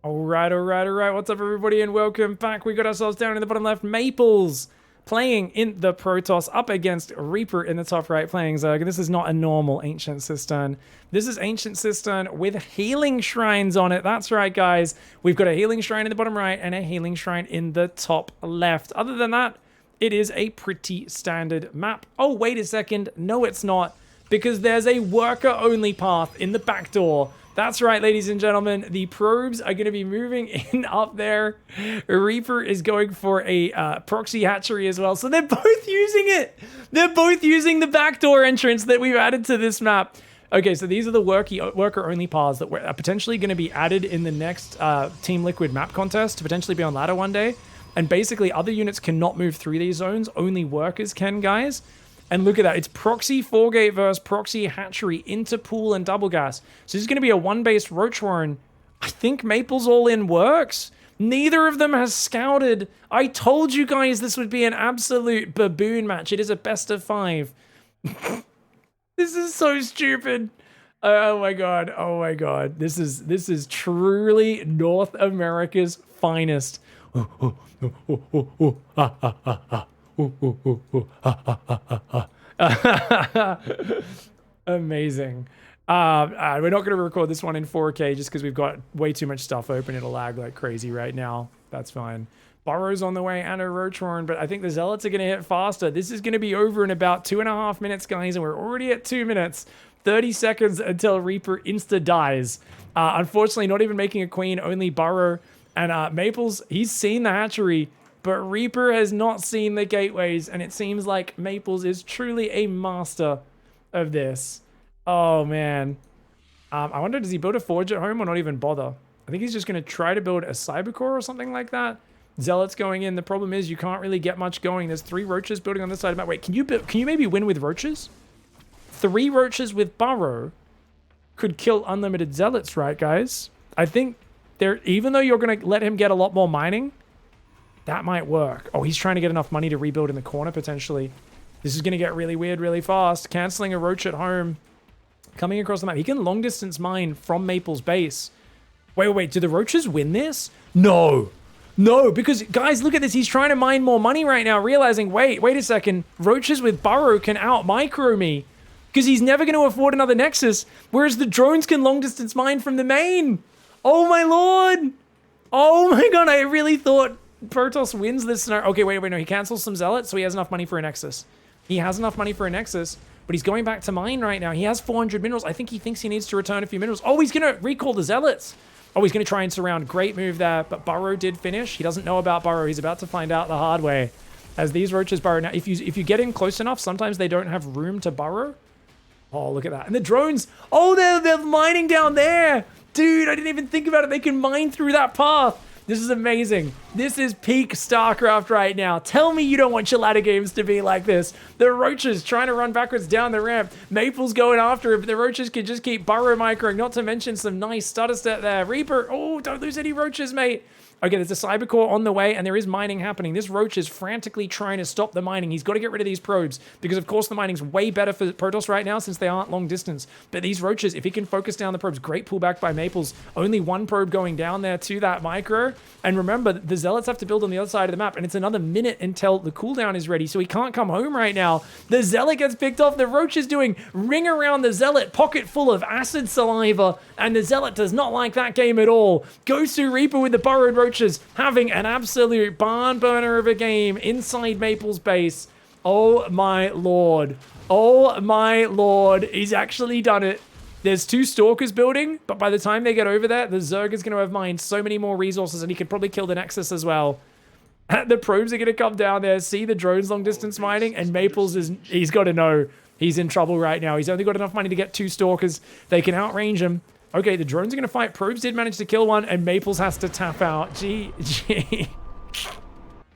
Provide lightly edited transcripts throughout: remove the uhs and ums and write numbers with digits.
All right. What's up, everybody, and welcome back. We got ourselves down in the bottom left. Maples playing in the Protoss up against Reaper in the top right playing Zerg. And this is not a normal Ancient Cistern. This is Ancient Cistern with healing shrines on it. That's right, guys. We've got a healing shrine in the bottom right and a healing shrine in the top left. Other than that, it is a pretty standard map. Oh, wait a second. No, it's not. Because there's a worker-only path in the back door. That's right, ladies and gentlemen. The probes are going to be moving in up there. Reaper is going for a proxy hatchery as well. So they're both using it. They're both using the backdoor entrance that we've added to this map. Okay, so these are the worker-only paths that are potentially going to be added in the next Team Liquid map contest to potentially be on ladder one day. And basically, other units cannot move through these zones. Only workers can, guys. And look at that. It's proxy 4-gate versus proxy hatchery into pool and double gas. So this is going to be a one-based Roach Warren. I think Maples all-in works. Neither of them has scouted. I told you guys this would be an absolute baboon match. It is a best of 5. This is so stupid. Oh my god. Oh my god. This is truly North America's finest. Amazing. We're not going to record this one in 4K just because we've got way too much stuff open. It'll lag like crazy right now. That's fine. Burrow's on the way and a Roach Warren, but I think the Zealots are going to hit faster. This is going to be over in about 2.5 minutes, guys, and we're already at 2 minutes. 30 seconds until Reaper insta-dies. Unfortunately, not even making a queen, only Burrow. And Maples, he's seen the hatchery, but Reaper has not seen the gateways, and it seems like Maples is truly a master of this. Oh, man. I wonder, does he build a forge at home or not even bother? I think he's just going to try to build a cybercore or something like that. Zealots going in. The problem is you can't really get much going. There's 3 roaches building on this side of the map. Wait, can you maybe win with roaches? 3 roaches with Burrow could kill unlimited Zealots, right, guys? I think even though you're going to let him get a lot more mining, that might work. Oh, he's trying to get enough money to rebuild in the corner, potentially. This is going to get really weird really fast. Canceling a roach at home. Coming across the map. He can long-distance mine from Maple's base. Wait. Do the roaches win this? No. No, because, guys, look at this. He's trying to mine more money right now, realizing, wait a second. Roaches with Burrow can out-micro me. Because he's never going to afford another Nexus. Whereas the drones can long-distance mine from the main. Oh, my lord. Oh, my god. I really thought Protoss wins this scenario. Okay, wait, no. He cancels some Zealots, so he has enough money for a Nexus. He has enough money for a Nexus, but he's going back to mine right now. He has 400 minerals. I think he thinks he needs to return a few minerals. Oh, he's going to recall the Zealots. Oh, he's going to try and surround. Great move there, but Burrow did finish. He doesn't know about Burrow. He's about to find out the hard way. As these roaches burrow. Now, if you get in close enough, sometimes they don't have room to burrow. Oh, look at that. And the drones. Oh, they're mining down there. Dude, I didn't even think about it. They can mine through that path. This is amazing. This is peak Starcraft right now. Tell me you don't want your ladder games to be like this. The roaches trying to run backwards down the ramp. Maple's going after it, but the roaches can just keep burrow microing. Not to mention some nice stutter step there. Reaper, oh, don't lose any roaches, mate. Okay, there's a cybercore on the way, and there is mining happening. This roach is frantically trying to stop the mining. He's got to get rid of these probes, because of course the mining's way better for Protoss right now since they aren't long distance. But these roaches, if he can focus down the probes, great pullback by Maples. Only 1 probe going down there to that micro. And remember, the Zealots have to build on the other side of the map, and it's another minute until the cooldown is ready, so he can't come home right now. The Zealot gets picked off. The roach is doing ring around the Zealot, pocket full of acid saliva, and the Zealot does not like that game at all. Goes to Reaper with the burrowed roaches, having an absolute barn burner of a game inside Maple's base. Oh my lord. Oh my lord. He's actually done it. There's 2 Stalkers building, but by the time they get over there, the Zerg is going to have mined so many more resources, and he could probably kill the Nexus as well. The probes are going to come down there, see the drones long distance mining, and Maples he's got to know he's in trouble right now. He's only got enough money to get 2 Stalkers. They can outrange him. Okay, the drones are going to fight. Probes did manage to kill one, and Maples has to tap out. GG.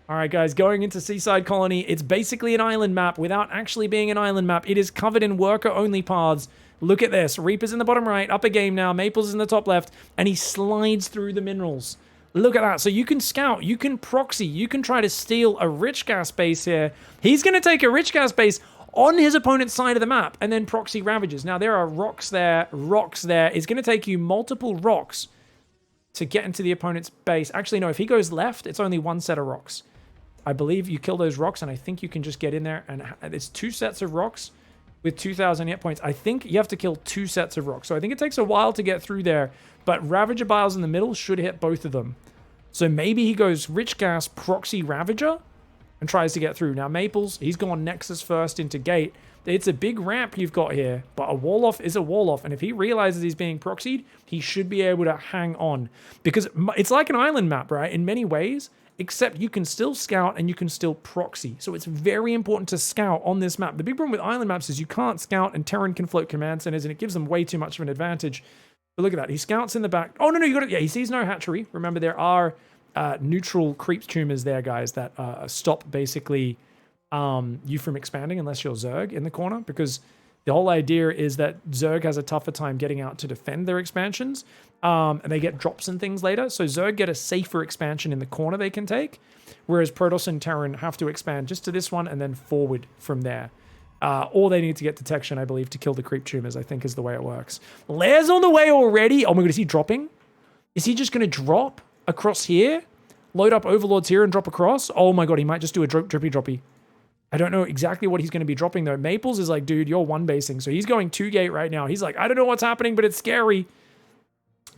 All right, guys, going into Seaside Colony. It's basically an island map without actually being an island map. It is covered in worker-only paths. Look at this. Reaper's in the bottom right, up a game now. Maples is in the top left, and he slides through the minerals. Look at that. So you can scout, you can proxy, you can try to steal a rich gas base here. He's going to take a rich gas base on his opponent's side of the map and then proxy ravages. Now, there are rocks there. It's going to take you multiple rocks to get into the opponent's base. Actually, no, if he goes left, it's only one set of rocks. I believe you kill those rocks, and I think you can just get in there, and it's 2 sets of rocks with 2,000 hit points. I think you have to kill 2 sets of rocks. So I think it takes a while to get through there, but Ravager Biles in the middle should hit both of them. So maybe he goes Rich Gas, Proxy, Ravager, and tries to get through. Now, Maples, he's gone Nexus first into Gate. It's a big ramp you've got here, but a wall-off is a wall-off, and if he realizes he's being proxied, he should be able to hang on. Because it's like an island map, right, in many ways, except you can still scout and you can still proxy. So it's very important to scout on this map. The big problem with island maps is you can't scout, and Terran can float command centers, and it gives them way too much of an advantage. But look at that. He scouts in the back. Oh, no, you got it. Yeah, he sees no hatchery. Remember, there are neutral creep tumors there, guys, that stop basically you from expanding unless you're Zerg in the corner, because the whole idea is that Zerg has a tougher time getting out to defend their expansions, and they get drops and things later. So Zerg get a safer expansion in the corner they can take, whereas Protoss and Terran have to expand just to this one and then forward from there. Or they need to get detection, I believe, to kill the creep tumors, I think is the way it works. Lair's on the way already. Oh my god, is he dropping? Is he just going to drop across here? Load up Overlords here and drop across? Oh my god, he might just do a drippy. I don't know exactly what he's going to be dropping, though. Maples is like, dude, you're one-basing. So he's going 2-gate right now. He's like, I don't know what's happening, but it's scary.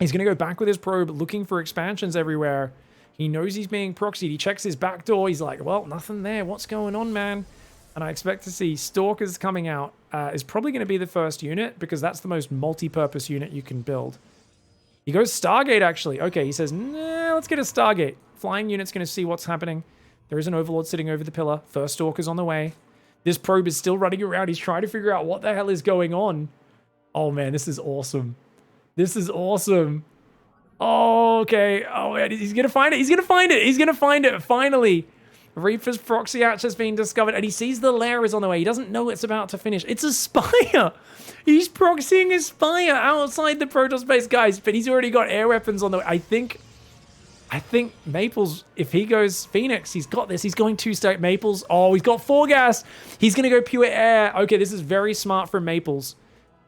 He's going to go back with his probe, looking for expansions everywhere. He knows he's being proxied. He checks his back door. He's like, well, nothing there. What's going on, man? And I expect to see Stalkers coming out. Is probably going to be the first unit, because that's the most multi-purpose unit you can build. He goes Stargate, actually. Okay, he says, nah, let's get a Stargate. Flying unit's going to see what's happening. There is an Overlord sitting over the pillar. First Stalker's on the way. This probe is still running around. He's trying to figure out what the hell is going on. Oh, man, this is awesome. This is awesome. Oh, okay. Oh, man, he's going to find it. He's going to find it. He's going to find it, finally. Reaper's proxy hatch has been discovered, and he sees the lair is on the way. He doesn't know it's about to finish. It's a Spire. He's proxying a Spire outside the Protoss base, guys, but he's already got air weapons on the way. I think Maples, if he goes Phoenix, he's got this. He's going 2-state Maples. Oh, he's got 4 gas. He's going to go pure air. Okay, this is very smart from Maples.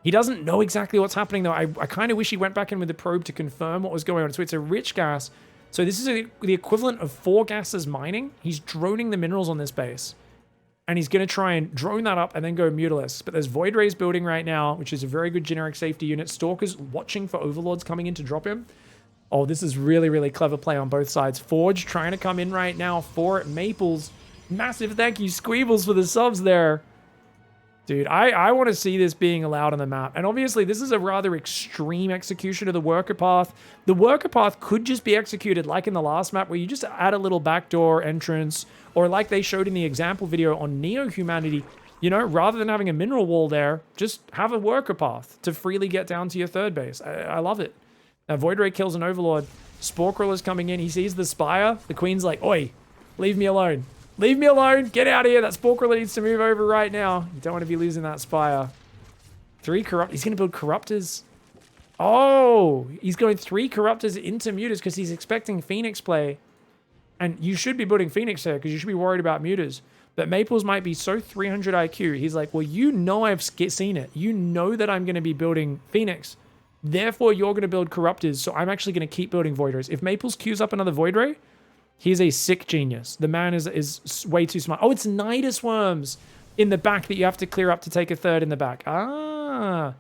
He doesn't know exactly what's happening, though. I kind of wish he went back in with the probe to confirm what was going on. So it's a rich gas. So this is the equivalent of 4 gases mining. He's droning the minerals on this base. And he's going to try and drone that up and then go Mutalisk. But there's Void Rays building right now, which is a very good generic safety unit. Stalker's watching for Overlords coming in to drop him. Oh, this is really, really clever play on both sides. Forge trying to come in right now for Maples. Massive thank you, Squeebles, for the subs there. Dude, I want to see this being allowed on the map. And obviously, this is a rather extreme execution of the worker path. The worker path could just be executed like in the last map, where you just add a little backdoor entrance, or like they showed in the example video on Neo-Humanity, you know, rather than having a mineral wall there, just have a worker path to freely get down to your third base. I love it. Now, Void Ray kills an Overlord. Spore Crawler's coming in. He sees the Spire. The Queen's like, oi, leave me alone. Leave me alone. Get out of here. That Spore Crawler needs to move over right now. You don't want to be losing that Spire. 3 Corrupt. He's going to build Corruptors. Oh, he's going 3 Corruptors into Mutas because he's expecting Phoenix play. And you should be building Phoenix there because you should be worried about Mutas. But Maples might be so 300 IQ. He's like, well, you know I've seen it. You know that I'm going to be building Phoenix. Therefore, you're going to build Corruptors, so I'm actually going to keep building Void Rays. If Maples queues up another Void Ray, he's a sick genius. The man is way too smart. Oh, it's Nidus Worms in the back that you have to clear up to take a third in the back. Ah.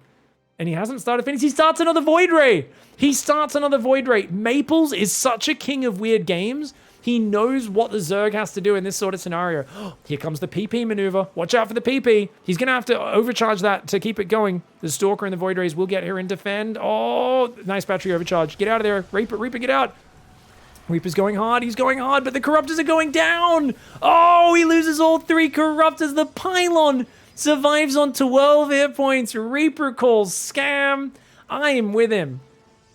And he hasn't started Phoenix. He starts another Void Ray. He starts another Void Ray. Maples is such a king of weird games. He knows what the Zerg has to do in this sort of scenario. Here comes the PP maneuver. Watch out for the PP. He's going to have to overcharge that to keep it going. The Stalker and the Void Rays will get here and defend. Oh, nice battery overcharge. Get out of there. Reaper, get out. Reaper's going hard. He's going hard, but the Corruptors are going down. Oh, he loses all 3 Corruptors. The Pylon survives on 12 hit points. Reaper calls scam. I am with him.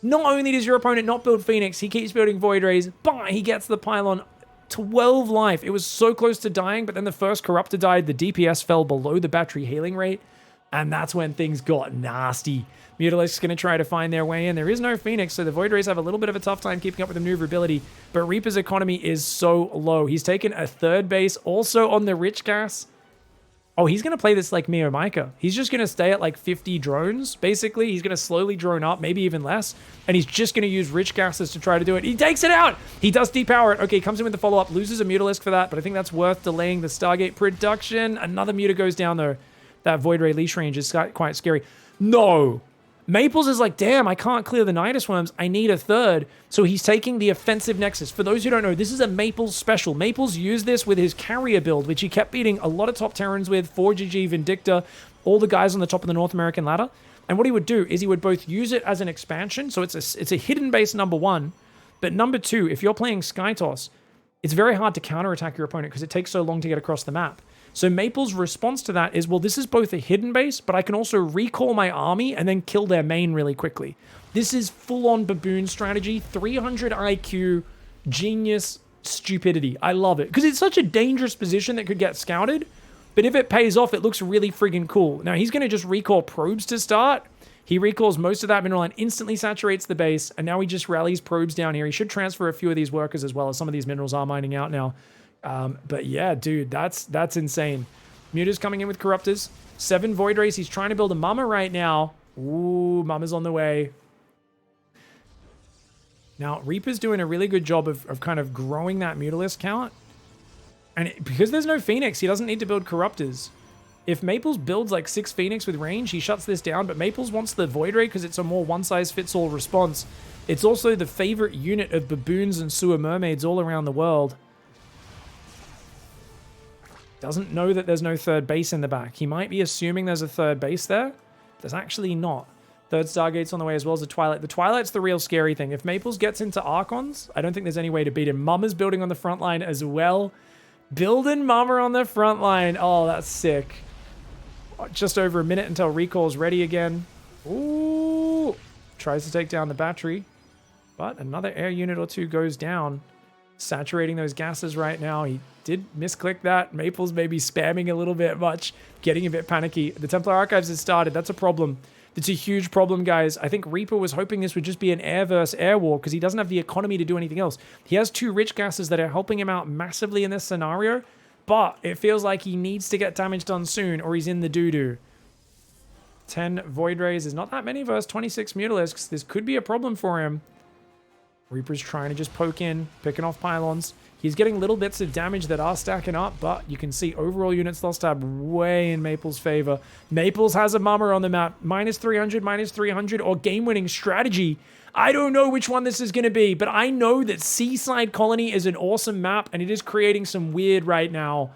Not only does your opponent not build Phoenix, he keeps building Void Rays, but he gets the Pylon 12 life. It was so close to dying, but then the first Corruptor died. The DPS fell below the battery healing rate, and that's when things got nasty. Mutalisk's going to try to find their way in. There is no Phoenix, so the Void Rays have a little bit of a tough time keeping up with the maneuverability, but Reaper's economy is so low. He's taken a third base, also on the rich gas. Oh, he's going to play this like Mio Micah. He's just going to stay at like 50 drones, basically. He's going to slowly drone up, maybe even less. And he's just going to use rich gases to try to do it. He takes it out! He does depower it. Okay, comes in with the follow-up, loses a Mutalisk for that, but I think that's worth delaying the Stargate production. Another Muta goes down, though. That Void Ray leash range is quite scary. No! Maples is like, damn, I can't clear the Nidus Worms. I need a third. So he's taking the offensive Nexus. For those who don't know, this is a Maples special. Maples used this with his carrier build, which he kept beating a lot of top Terrans with, 4GG, Vindicta, all the guys on the top of the North American ladder. And what he would do is he would both use it as an expansion. So it's a hidden base, number one. But number two, if you're playing Skytoss, it's very hard to counterattack your opponent because it takes so long to get across the map. So Maple's response to that is, well, this is both a hidden base, but I can also recall my army and then kill their main really quickly. This is full-on baboon strategy, 300 IQ, genius stupidity. I love it. Because it's such a dangerous position that could get scouted, but if it pays off, it looks really friggin' cool. Now, he's going to just recall probes to start. He recalls most of that mineral and instantly saturates the base, and now he just rallies probes down here. He should transfer a few of these workers as well, as some of these minerals are mining out now. But yeah, dude, that's insane. Muta's coming in with Corruptors. 7 Void Rays. He's trying to build a Mama right now. Ooh, Mama's on the way. Now, Reaper's doing a really good job of kind of growing that Mutalisk count. And because there's no Phoenix, he doesn't need to build Corruptors. If Maples builds like 6 Phoenix with range, he shuts this down. But Maples wants the Void Ray because it's a more one-size-fits-all response. It's also the favorite unit of baboons and sewer mermaids all around the world. Doesn't know that there's no third base in the back. He might be assuming there's a third base there. There's actually not. Third Stargate's on the way as well as the Twilight. The Twilight's the real scary thing. If Maples gets into Archons, I don't think there's any way to beat him. Mama's building on the front line as well. Building Mama on the front line. Oh, that's sick. Just over a minute until recall's ready again. Ooh. Tries to take down the battery. But another air unit or two goes down. Saturating those gases right now. He did misclick that. Maples may be spamming a little bit much, getting a bit panicky. The Templar Archives has started. That's a problem. It's a huge problem, guys. I think Reaper was hoping this would just be an air versus air war because he doesn't have the economy to do anything else. He has 2 rich gases that are helping him out massively in this scenario, but it feels like he needs to get damage done soon or he's in the doo-doo. 10 Void Rays is not that many versus 26 Mutalisks. This could be a problem for him. Reaper's trying to just poke in, picking off pylons. He's getting little bits of damage that are stacking up, but you can see overall units lost tab way in Maples' favor. Maples has a Mama on the map. -300, -300, or game-winning strategy. I don't know which one this is going to be, but I know that Seaside Colony is an awesome map, and it is creating some weird right now.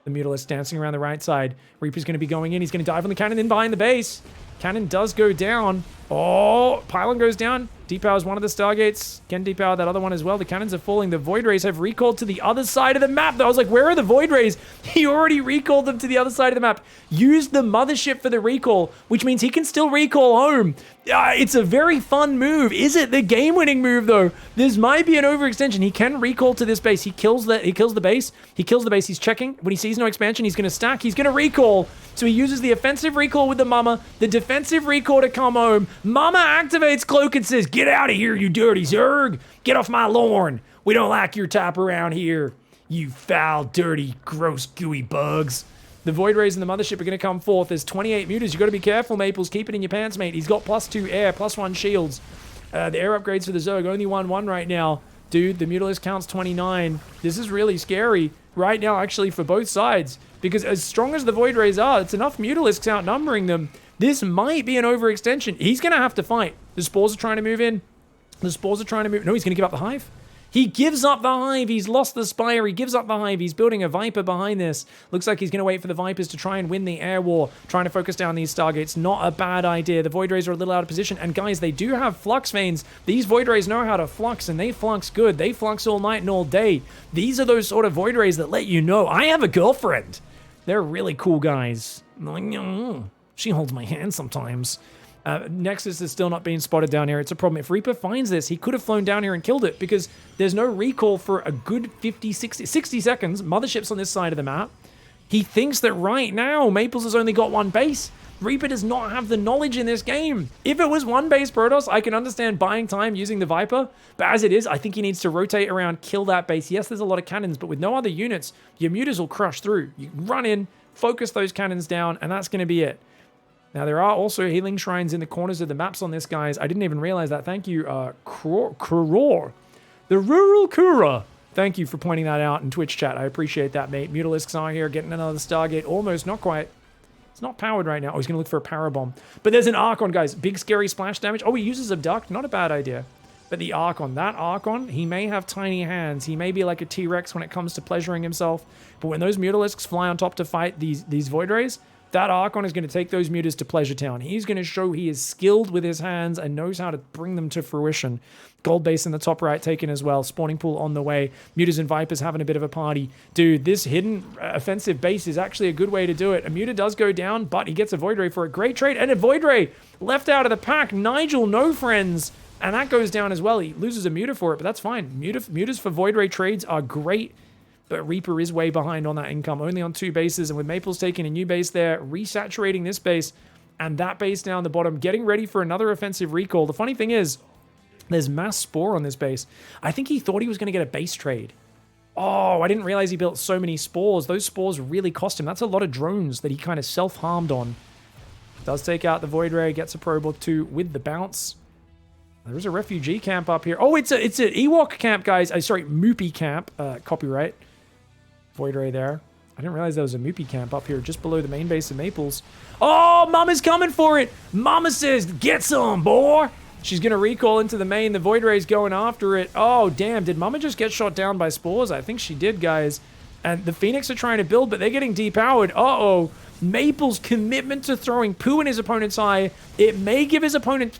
The Mutalisk dancing around the right side. Reaper's going to be going in. He's going to dive on the cannon in behind the base. Cannon does go down. Oh, pylon goes down. Depowers one of the Stargates. Can depower that other one as well. The cannons are falling. The Void Rays have recalled to the other side of the map. I was like, where are the Void Rays? He already recalled them to the other side of the map. Used the mothership for the recall, which means he can still recall home. It's a very fun move. Is it the game-winning move, though? This might be an overextension. He can recall to this base. He kills the base. He kills the base. He's checking. When he sees no expansion, he's going to stack. He's going to recall. So he uses the offensive recall with the Mama, the defensive recall to come home. Mama activates Cloak and says, get out of here, you dirty Zerg. Get off my lawn. We don't like your type around here. You foul, dirty, gross, gooey bugs. The Void Rays and the Mothership are going to come forth. There's 28 mutas. You've got to be careful, Maples. Keep it in your pants, mate. He's got +2 air, +1 shields. The air upgrades for the Zerg, only 1-1 right now. Dude, the Mutalisk counts 29. This is really scary right now, actually, for both sides. Because as strong as the Void Rays are, it's enough Mutalisks outnumbering them. This might be an overextension. He's going to have to fight. The Spores are trying to move in. The Spores are trying to move... No, he's going to give up the Hive. He gives up the Hive. He's lost the Spire. He gives up the Hive. He's building a Viper behind this. Looks like he's going to wait for the Vipers to try and win the air war. Trying to focus down these Stargates. Not a bad idea. The Void Rays are a little out of position. And guys, they do have Flux Veins. These Void Rays know how to flux, and they flux good. They flux all night and all day. These are those sort of Void Rays that let you know, I have a girlfriend. They're really cool guys. She holds my hand sometimes. Nexus is still not being spotted down here. It's a problem. If Reaper finds this, he could have flown down here and killed it because there's no recall for a good 50, 60 seconds. Mothership's on this side of the map. He thinks that right now Maples has only got 1 base. Reaper does not have the knowledge in this game. If it was 1 base Protoss, I can understand buying time using the Viper. But as it is, I think he needs to rotate around, kill that base. Yes, there's a lot of cannons, but with no other units, your mutas will crush through. You run in, focus those cannons down, and that's going to be it. Now, there are also healing shrines in the corners of the maps on this, guys. I didn't even realize that. Thank you, Kuror. The Rural Kura. Thank you for pointing that out in Twitch chat. I appreciate that, mate. Mutalisks are here, getting another Stargate. Almost, not quite. It's not powered right now. Oh, he's going to look for a power bomb. But there's an Archon, guys. Big, scary splash damage. Oh, he uses Abduct. Not a bad idea. But the Archon, that Archon, he may have tiny hands. He may be like a T-Rex when it comes to pleasuring himself. But when those Mutalisks fly on top to fight these Void Rays, that Archon is going to take those mutas to Pleasure Town. He's going to show he is skilled with his hands and knows how to bring them to fruition. Gold base in the top right taken as well. Spawning pool on the way. Mutas and Vipers having a bit of a party. Dude, this hidden offensive base is actually a good way to do it. A muta does go down, but he gets a Void Ray for a great trade. And a Void Ray left out of the pack. Nigel, no friends. And that goes down as well. He loses a muta for it, but that's fine. Mutas for Void Ray trades are great. But Reaper is way behind on that income, only on 2 bases. And with Maples taking a new base there, resaturating this base and that base down the bottom, getting ready for another offensive recall. The funny thing is, there's mass spore on this base. I think he thought he was going to get a base trade. Oh, I didn't realize he built so many spores. Those spores really cost him. That's a lot of drones that he kind of self-harmed on. Does take out the Void Ray, gets a probe or 2 with the bounce. There's a refugee camp up here. Oh, it's an Ewok camp, guys. Sorry, Moopy camp. Copyright. Void Ray there. I didn't realize there was a Moopy camp up here just below the main base of Maples. Oh, Mama's coming for it. Mama says, get some, boy. She's going to recall into the main. The Void Ray's going after it. Oh, damn. Did Mama just get shot down by spores? I think she did, guys. And the Phoenix are trying to build, but they're getting depowered. Uh-oh. Maple's commitment to throwing poo in his opponent's eye, it may give his opponent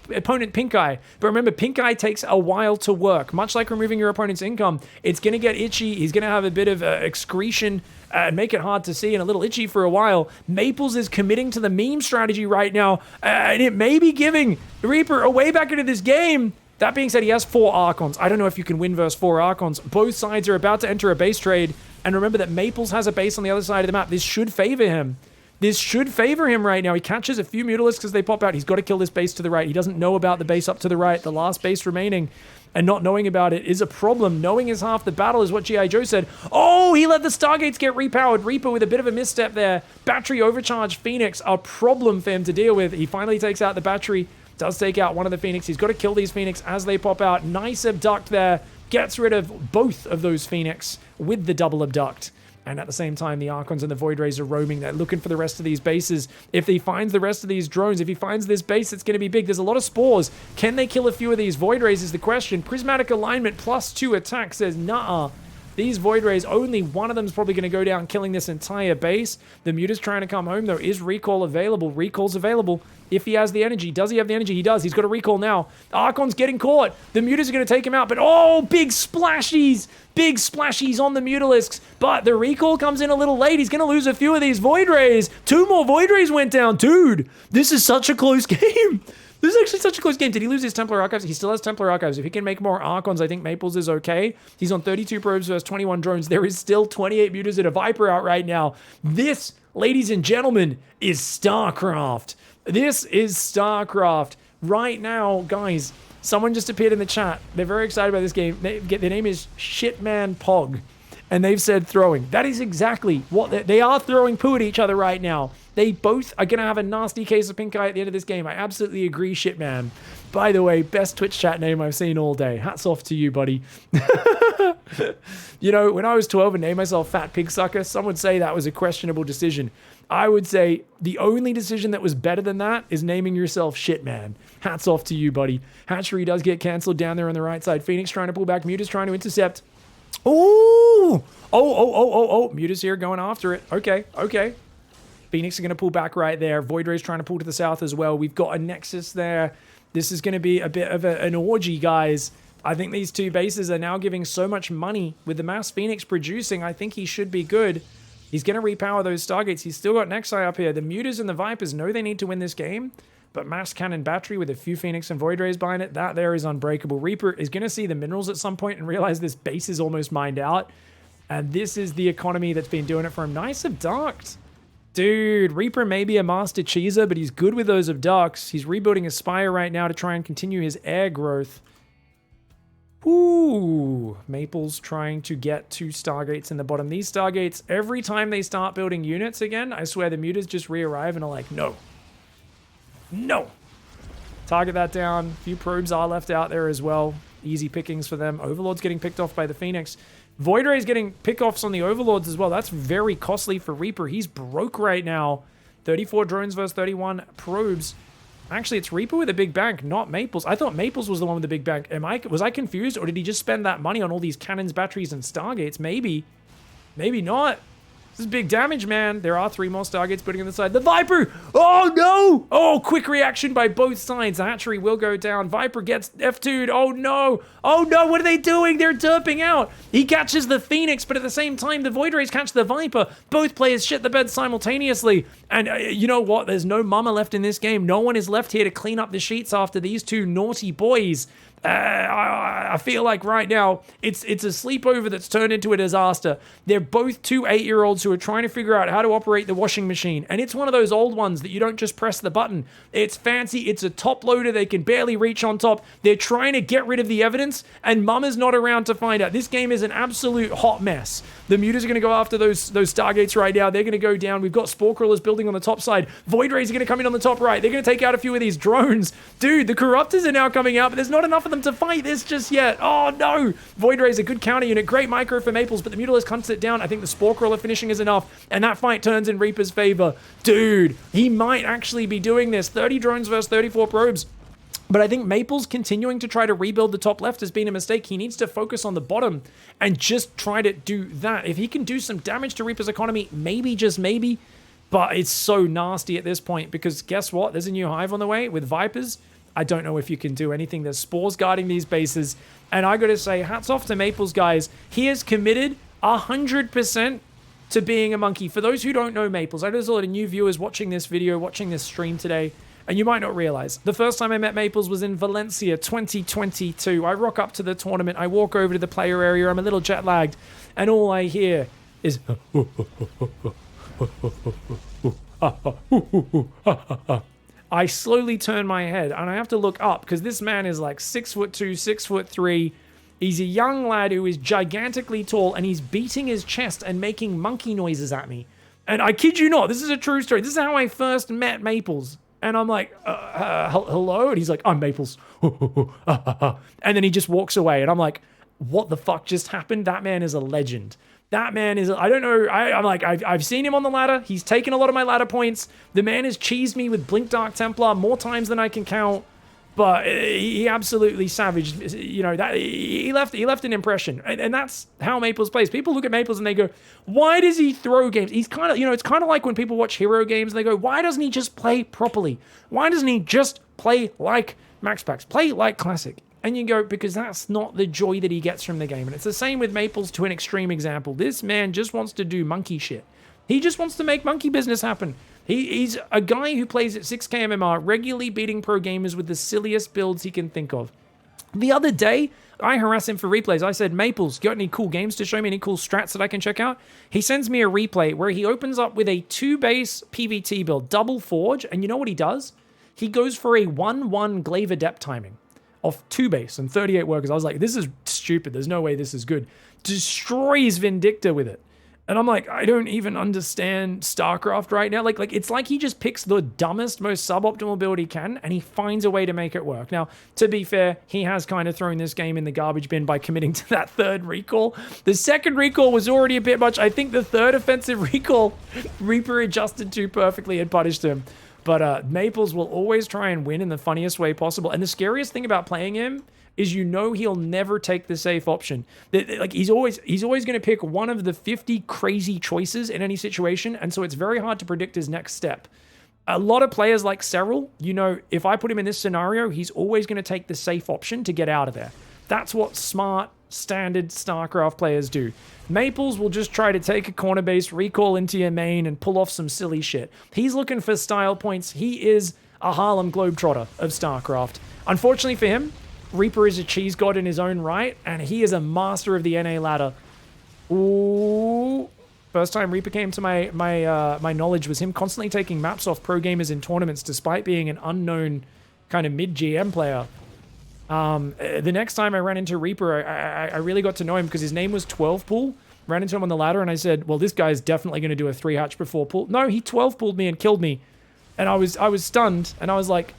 pink eye. But remember, pink eye takes a while to work. Much like removing your opponent's income, it's going to get itchy. He's going to have a bit of excretion and make it hard to see and a little itchy for a while. Maples is committing to the meme strategy right now, and it may be giving Reaper a way back into this game. That being said, he has 4 Archons. I don't know if you can win versus 4 Archons. Both sides are about to enter a base trade. And remember that Maples has a base on the other side of the map. This should favor him. This should favor him right now. He catches a few Mutalisks as they pop out. He's got to kill this base to the right. He doesn't know about the base up to the right. The last base remaining. And not knowing about it is a problem. Knowing is half the battle is what G.I. Joe said. Oh, he let the Stargates get repowered. Reaper with a bit of a misstep there. Battery overcharged Phoenix. A problem for him to deal with. He finally takes out the battery. Does take out one of the Phoenix. He's got to kill these Phoenix as they pop out. Nice abduct there. Gets rid of both of those Phoenix with the double abduct. And at the same time, the Archons and the Void Rays are roaming. They're looking for the rest of these bases. If he finds the rest of these drones, if he finds this base, it's going to be big. There's a lot of spores. Can they kill a few of these Void Rays is the question. Prismatic alignment plus 2 attack says, nah. These Void Rays, only one of them is probably going to go down, killing this entire base. The Muta's trying to come home, though. Is recall available? Recall's available. If he has the energy. Does he have the energy? He does. He's got a recall now. Archon's getting caught. The Mutas are going to take him out, but oh, big splashies. Big splashies on the Mutalisks. But the recall comes in a little late. He's going to lose a few of these Void Rays. 2 more Void Rays went down. Dude, this is such a close game. This is actually such a close game. Did he lose his Templar Archives? He still has Templar Archives. If he can make more Archons, I think Maples is okay. He's on 32 probes versus 21 drones. There is still 28 Mutas and a Viper out right now. This, ladies and gentlemen, is Starcraft. This is Starcraft. Right now, guys, someone just appeared in the chat. They're very excited about this game. Their name is Shitman Pog. And they've said throwing. That is exactly what they are throwing poo at each other right now. They both are going to have a nasty case of pink eye at the end of this game. I absolutely agree, Shitman. By the way, best Twitch chat name I've seen all day. Hats off to you, buddy. You know, when I was 12 and named myself Fat Pig Sucker, some would say that was a questionable decision. I would say the only decision that was better than that is naming yourself Shitman. Hats off to you, buddy. Hatchery does get canceled down there on the right side. Phoenix trying to pull back. Muta's trying to intercept. Ooh! Oh. Muta's here going after it. Okay. Phoenix are going to pull back right there. Void Ray's trying to pull to the south as well. We've got a Nexus there. This is going to be a bit of an orgy, guys. I think these 2 bases are now giving so much money. With the Mass Phoenix producing, I think he should be good. He's going to repower those Stargates. He's still got Nexi up here. The Mutas and the Vipers know they need to win this game. But Mass Cannon Battery with a few Phoenix and Void Rays behind it, that there is unbreakable. Reaper is going to see the minerals at some point and realize this base is almost mined out. And this is the economy that's been doing it for him. Nice abduct. Dude, Reaper may be a master cheeser, but he's good with those abducts. He's rebuilding his Spire right now to try and continue his air growth. Ooh, Maple's trying to get 2 Stargates in the bottom. These Stargates, every time they start building units again, I swear the mutas just re-arrive and are like, no. No. Target that down. A few probes are left out there as well. Easy pickings for them. Overlord's getting picked off by the Phoenix. Void Ray's getting pick-offs on the Overlords as well. That's very costly for Reaper. He's broke right now. 34 drones versus 31 probes. Actually, it's Reaper with a big bank, not Maples. I thought Maples was the one with the big bank. Was I confused, or did he just spend that money on all these cannons, batteries, and Stargates? Maybe. Maybe not. This is big damage, man. There are 3 more Stargates putting on the side. The Viper! Oh, no! Oh, quick reaction by both sides. The hatchery will go down. Viper gets F2'd. Oh, no! Oh, no! What are they doing? They're derping out. He catches the Phoenix, but at the same time, the Void Rays catch the Viper. Both players shit the bed simultaneously. And you know what? There's no mama left in this game. No one is left here to clean up the sheets after these 2 naughty boys. I feel like right now it's a sleepover that's turned into a disaster. They're both 2 8-year-olds who are trying to figure out how to operate the washing machine, and it's one of those old ones that you don't just press the button. It's fancy. It's a top loader. They can barely reach on top. They're trying to get rid of the evidence, and Mama's not around to find out. This game is an absolute hot mess. The mutas are going to go after those Stargates right now. They're going to go down. We've got Spore Crawlers building on the top side. Void Rays are going to come in on the top right. They're going to take out a few of these drones. Dude, the Corruptors are now coming out, but there's not enough of them to fight this just yet. Oh, no. Void Ray's a good counter unit. Great micro for Maples, but the Mutalisk hunts it down. I think the Spore Crawler finishing is enough, and that fight turns in Reaper's favor. Dude, he might actually be doing this. 30 drones versus 34 probes. But I think Maples continuing to try to rebuild the top left has been a mistake. He needs to focus on the bottom and just try to do that. If he can do some damage to Reaper's economy, maybe, just maybe. But it's so nasty at this point because guess what? There's a new hive on the way with Vipers. I don't know if you can do anything. There's spores guarding these bases. And I got to say, hats off to Maples, guys. He is committed 100% to being a monkey. For those who don't know Maples, I know there's a lot of new viewers watching this video, watching this stream today. And you might not realize, the first time I met Maples was in Valencia 2022. I rock up to the tournament, I walk over to the player area, I'm a little jet lagged, and all I hear is I slowly turn my head and I have to look up because this man is like 6'2", 6'3". He's a young lad who is gigantically tall and he's beating his chest and making monkey noises at me. And I kid you not, this is a true story. This is how I first met Maples. And I'm like, hello? And he's like, I'm Maples. And then he just walks away. And I'm like, what the fuck just happened? That man is a legend. That man is, I don't know. I'm like, I've seen him on the ladder. He's taken a lot of my ladder points. The man has cheesed me with Blink Dark Templar more times than I can count. But he absolutely savaged, you know, that he left an impression. And that's how Maples plays. People look at Maples and they go, why does he throw games? He's kind of, you know, it's kind of like when people watch hero games and they go, why doesn't he just play properly? Why doesn't he just play like Max Packs, play like Classic? And you go, because that's not the joy that he gets from the game. And it's the same with Maples to an extreme example. This man just wants to do monkey shit. He just wants to make monkey business happen. He's a guy who plays at 6k MMR, regularly beating pro gamers with the silliest builds he can think of. The other day, I harass him for replays. I said, Maples, got any cool games to show me, any cool strats that I can check out? He sends me a replay where he opens up with a 2-base PVT build, double forge, and you know what he does? He goes for a 1-1 glaive adept timing off 2-base and 38 workers. I was like, this is stupid. There's no way this is good. Destroys Vindicta with it. And I'm like, I don't even understand StarCraft right now. Like it's like he just picks the dumbest, most suboptimal build he can, and he finds a way to make it work. Now, to be fair, he has kind of thrown this game in the garbage bin by committing to that third recall. The second recall was already a bit much. I think the third offensive recall, Reaper adjusted to perfectly and punished him. But Maples will always try and win in the funniest way possible. And the scariest thing about playing him is you know he'll never take the safe option. Like he's always going to pick one of the 50 crazy choices in any situation, and so it's very hard to predict his next step. A lot of players like Cyril, you know, if I put him in this scenario, he's always going to take the safe option to get out of there. That's what smart, standard StarCraft players do. Maples will just try to take a corner base, recall into your main, and pull off some silly shit. He's looking for style points. He is a Harlem Globetrotter of StarCraft. Unfortunately for him, Reaper is a cheese god in his own right, and he is a master of the NA ladder. Ooh. First time Reaper came to my knowledge was him constantly taking maps off pro gamers in tournaments despite being an unknown kind of mid-GM player. The next time I ran into Reaper, I really got to know him because his name was 12 Pool. Ran into him on the ladder and I said, well, this guy's definitely going to do a 3 hatch before Pool. No, he 12 pulled me and killed me. And I was stunned and I was like,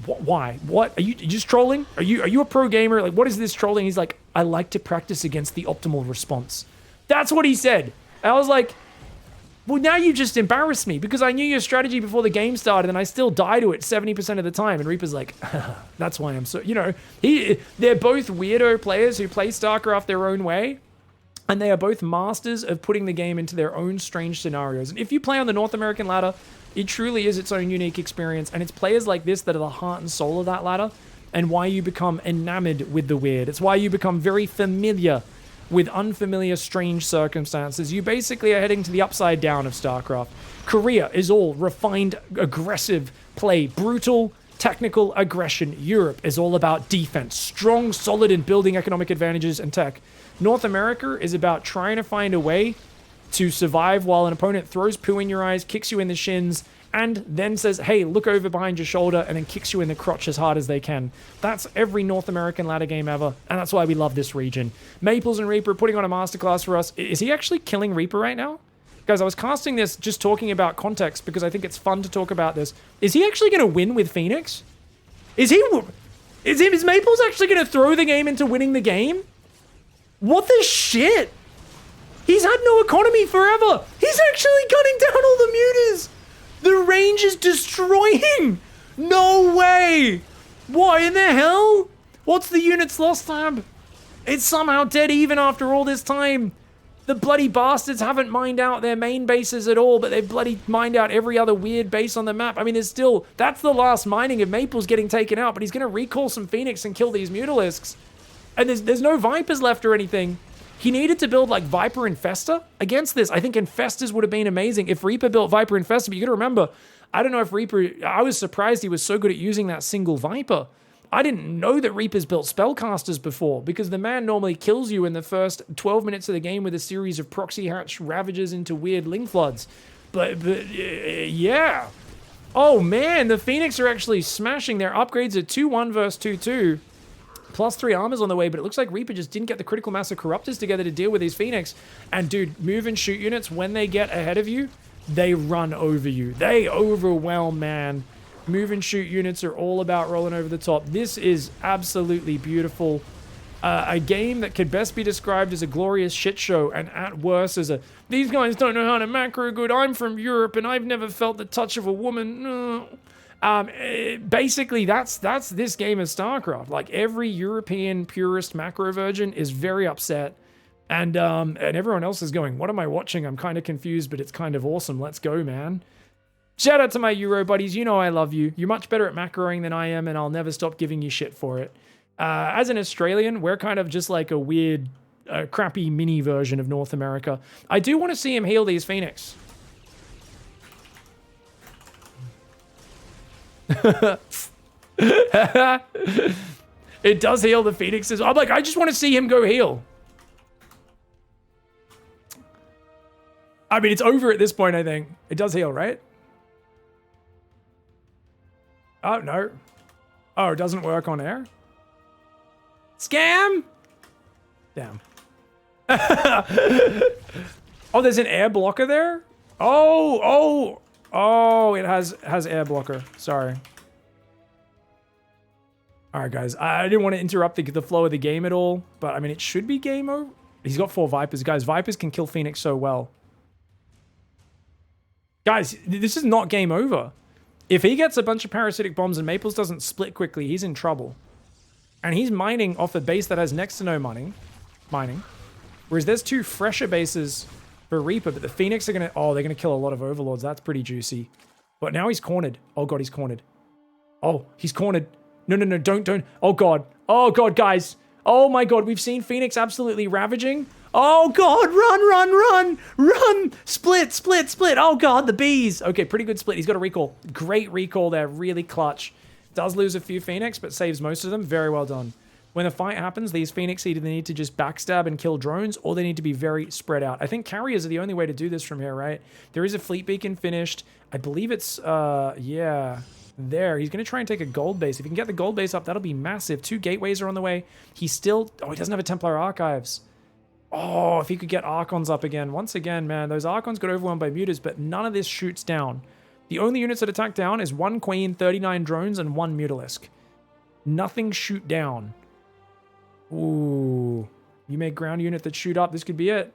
why? What? Are you just trolling? Are you a pro gamer? Like, what is this trolling? He's like, I like to practice against the optimal response. That's what he said. And I was like, well, now you just embarrassed me because I knew your strategy before the game started and I still die to it 70% of the time. And Reaper's like, that's why I'm so, you know, they're both weirdo players who play Starcraft their own way. And they are both masters of putting the game into their own strange scenarios. And if you play on the North American ladder, it truly is its own unique experience. And it's players like this that are the heart and soul of that ladder and why you become enamored with the weird. It's why you become very familiar with unfamiliar, strange circumstances. You basically are heading to the upside down of StarCraft. Korea is all refined, aggressive play, brutal, technical aggression. Europe is all about defense, strong, solid, and building economic advantages and tech. North America is about trying to find a way to survive while an opponent throws poo in your eyes, kicks you in the shins, and then says, hey, look over behind your shoulder, and then kicks you in the crotch as hard as they can. That's every North American ladder game ever, and that's why we love this region. Maples and Reaper putting on a masterclass for us. Is he actually killing Reaper right now? Guys, I was casting this just talking about context because I think it's fun to talk about this. Is he actually going to win with Phoenix? Is Maples actually going to throw the game into winning the game? What the shit? He's had no economy forever. He's actually cutting down all the mutas. The range is destroying. No way. What in the hell? What's the unit's loss tab? It's somehow dead even after all this time. The bloody bastards haven't mined out their main bases at all, but they've bloody mined out every other weird base on the map. I mean, there's still, that's the last mining of Maples getting taken out, but he's going to recall some Phoenix and kill these Mutalisks. And there's no Vipers left or anything. He needed to build like Viper Infester against this. I think Infestors would have been amazing if Reaper built Viper Infester. But you got to remember, I don't know if Reaper, I was surprised he was so good at using that single Viper. I didn't know that Reapers built Spellcasters before because the man normally kills you in the first 12 minutes of the game with a series of proxy hatch ravages into weird Ling Floods. But yeah. Oh man, the Phoenix are actually smashing their upgrades at 2-1 versus 2-2. +3 armors on the way, but it looks like Reaper just didn't get the critical mass of Corruptors together to deal with these Phoenix. And dude, move and shoot units, when they get ahead of you, they run over you. They overwhelm, man. Move and shoot units are all about rolling over the top. This is absolutely beautiful. A game that could best be described as a glorious shit show, and at worst as a, these guys don't know how to macro good, I'm from Europe and I've never felt the touch of a woman. Basically, that's this game of StarCraft. Like, every European purist macro virgin is very upset, and everyone else is going, what am I watching? I'm kind of confused, but it's kind of awesome. Let's go, man. Shout out to my Euro buddies. You know I love you. You're much better at macroing than I am, and I'll never stop giving you shit for it. As an Australian, we're kind of just like a weird, crappy mini version of North America. I do want to see him heal these Phoenix. It does heal the Phoenixes. I'm like, I just want to see him go heal. I mean, it's over at this point, I think. It does heal, right? Oh, no. Oh, it doesn't work on air? Scam! Damn. Oh, there's an air blocker there? Oh, it has air blocker. Sorry. All right, guys. I didn't want to interrupt the flow of the game at all, but I mean, it should be game over. He's got 4 Vipers. Guys, Vipers can kill Phoenix so well. Guys, this is not game over. If he gets a bunch of parasitic bombs and Maples doesn't split quickly, he's in trouble. And he's mining off a base that has next to no mining. Whereas there's 2 fresher bases for Reaper, but the Phoenix are going to... Oh, they're going to kill a lot of Overlords. That's pretty juicy. But now he's cornered. Oh, God, he's cornered. Oh, he's cornered. No, don't. Oh, God. Oh, God, guys. Oh, my God. We've seen Phoenix absolutely ravaging. Oh, God. Run. Split. Oh, God, the bees. Okay, pretty good split. He's got a recall. Great recall there. Really clutch. Does lose a few Phoenix, but saves most of them. Very well done. When the fight happens, these Phoenix either need to just backstab and kill drones, or they need to be very spread out. I think carriers are the only way to do this from here, right? There is a fleet beacon finished. I believe it's, yeah. there. He's going to try and take a gold base. If he can get the gold base up, that'll be massive. 2 gateways are on the way. He's still... Oh, he doesn't have a Templar Archives. Oh, if he could get Archons up again. Once again, man, those Archons got overwhelmed by Mutas, but none of this shoots down. The only units that attack down is 1 Queen, 39 drones, and 1 Mutalisk. Nothing shoot down. Ooh. You make ground unit that shoot up. This could be it.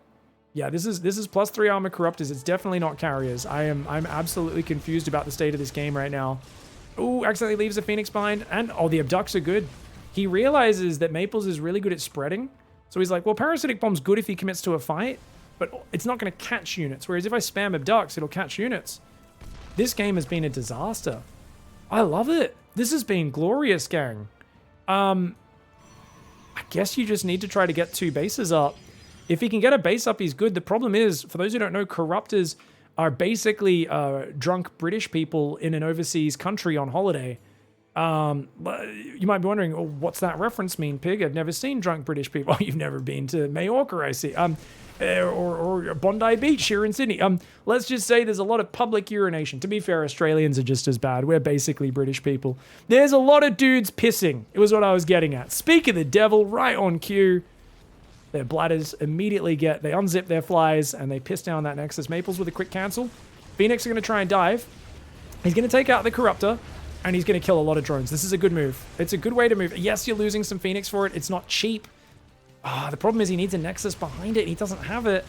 Yeah, this is +3 armor corruptors. It's definitely not carriers. I'm absolutely confused about the state of this game right now. Ooh, accidentally leaves a Phoenix behind. And, oh, the abducts are good. He realizes that Maples is really good at spreading. So he's like, well, Parasitic Bomb's good if he commits to a fight, but it's not going to catch units. Whereas if I spam abducts, it'll catch units. This game has been a disaster. I love it. This has been glorious, gang. I guess you just need to try to get 2 bases up. If he can get a base up, he's good. The problem is, for those who don't know, corruptors are basically drunk British people in an overseas country on holiday. You might be wondering, oh, what's that reference mean, Pig? I've never seen drunk British people. Oh, you've never been to Majorca, I see. Or Bondi Beach here in Sydney. Let's just say there's a lot of public urination. To be fair, Australians are just as bad. We're basically British people. There's a lot of dudes pissing. It was what I was getting at. Speak of the devil, right on cue. Their bladders immediately they unzip their flies and they piss down that Nexus. Maples with a quick cancel. Phoenix are going to try and dive. He's going to take out the Corruptor and he's going to kill a lot of drones. This is a good move. It's a good way to move. Yes, you're losing some Phoenix for it. It's not cheap. The problem is he needs a Nexus behind it. He doesn't have it.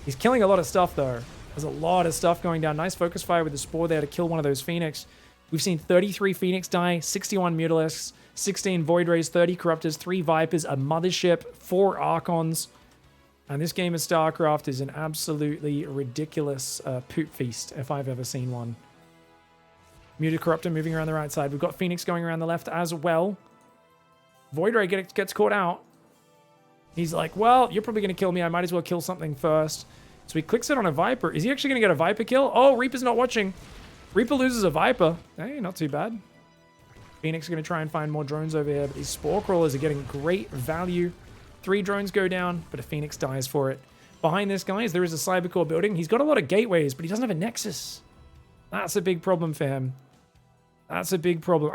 He's killing a lot of stuff though. There's a lot of stuff going down. Nice focus fire with the Spore there to kill one of those Phoenix. We've seen 33 Phoenix die, 61 Mutalisks, 16 Void Rays, 30 Corruptors, 3 Vipers, a Mothership, 4 Archons. And this game of StarCraft is an absolutely ridiculous poop feast, if I've ever seen one. Muted Corruptor moving around the right side. We've got Phoenix going around the left as well. Void Ray gets caught out. He's like, well, you're probably going to kill me. I might as well kill something first. So he clicks it on a Viper. Is he actually going to get a Viper kill? Oh, Reaper's not watching. Reaper loses a Viper. Hey, not too bad. Phoenix is going to try and find more drones over here, but these Spore Crawlers are getting great value. 3 drones go down, but a Phoenix dies for it. Behind this, guys, there is a Cybercore building. He's got a lot of gateways, but he doesn't have a Nexus. That's a big problem for him. That's a big problem.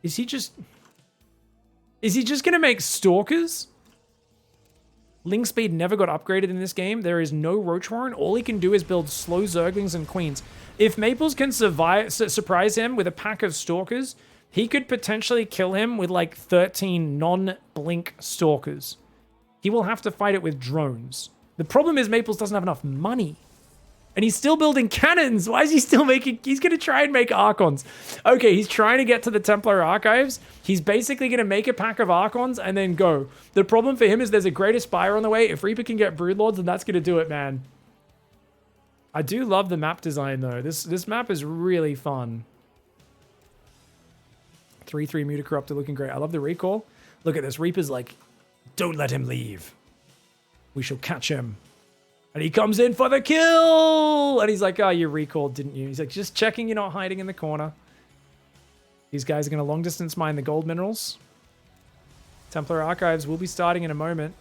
Is he just going to make Stalkers? Link speed never got upgraded in this game. There is no Roach Warren. All he can do is build slow Zerglings and Queens. If Maples can surprise him with a pack of Stalkers, he could potentially kill him with like 13 non-blink Stalkers. He will have to fight it with drones. The problem is Maples doesn't have enough money. And he's still building cannons. Why is he still making... He's going to try and make Archons. Okay, he's trying to get to the Templar Archives. He's basically going to make a pack of Archons and then go. The problem for him is there's a Great Aspire on the way. If Reaper can get Broodlords, then that's going to do it, man. I do love the map design, though. This map is really fun. 3/3 Muta Corruptor looking great. I love the recall. Look at this. Reaper's like, don't let him leave. We shall catch him. And he comes in for the kill! And he's like, oh, you recalled, didn't you? He's like, just checking you're not hiding in the corner. These guys are going to long distance mine the gold minerals. Templar Archives will be starting in a moment.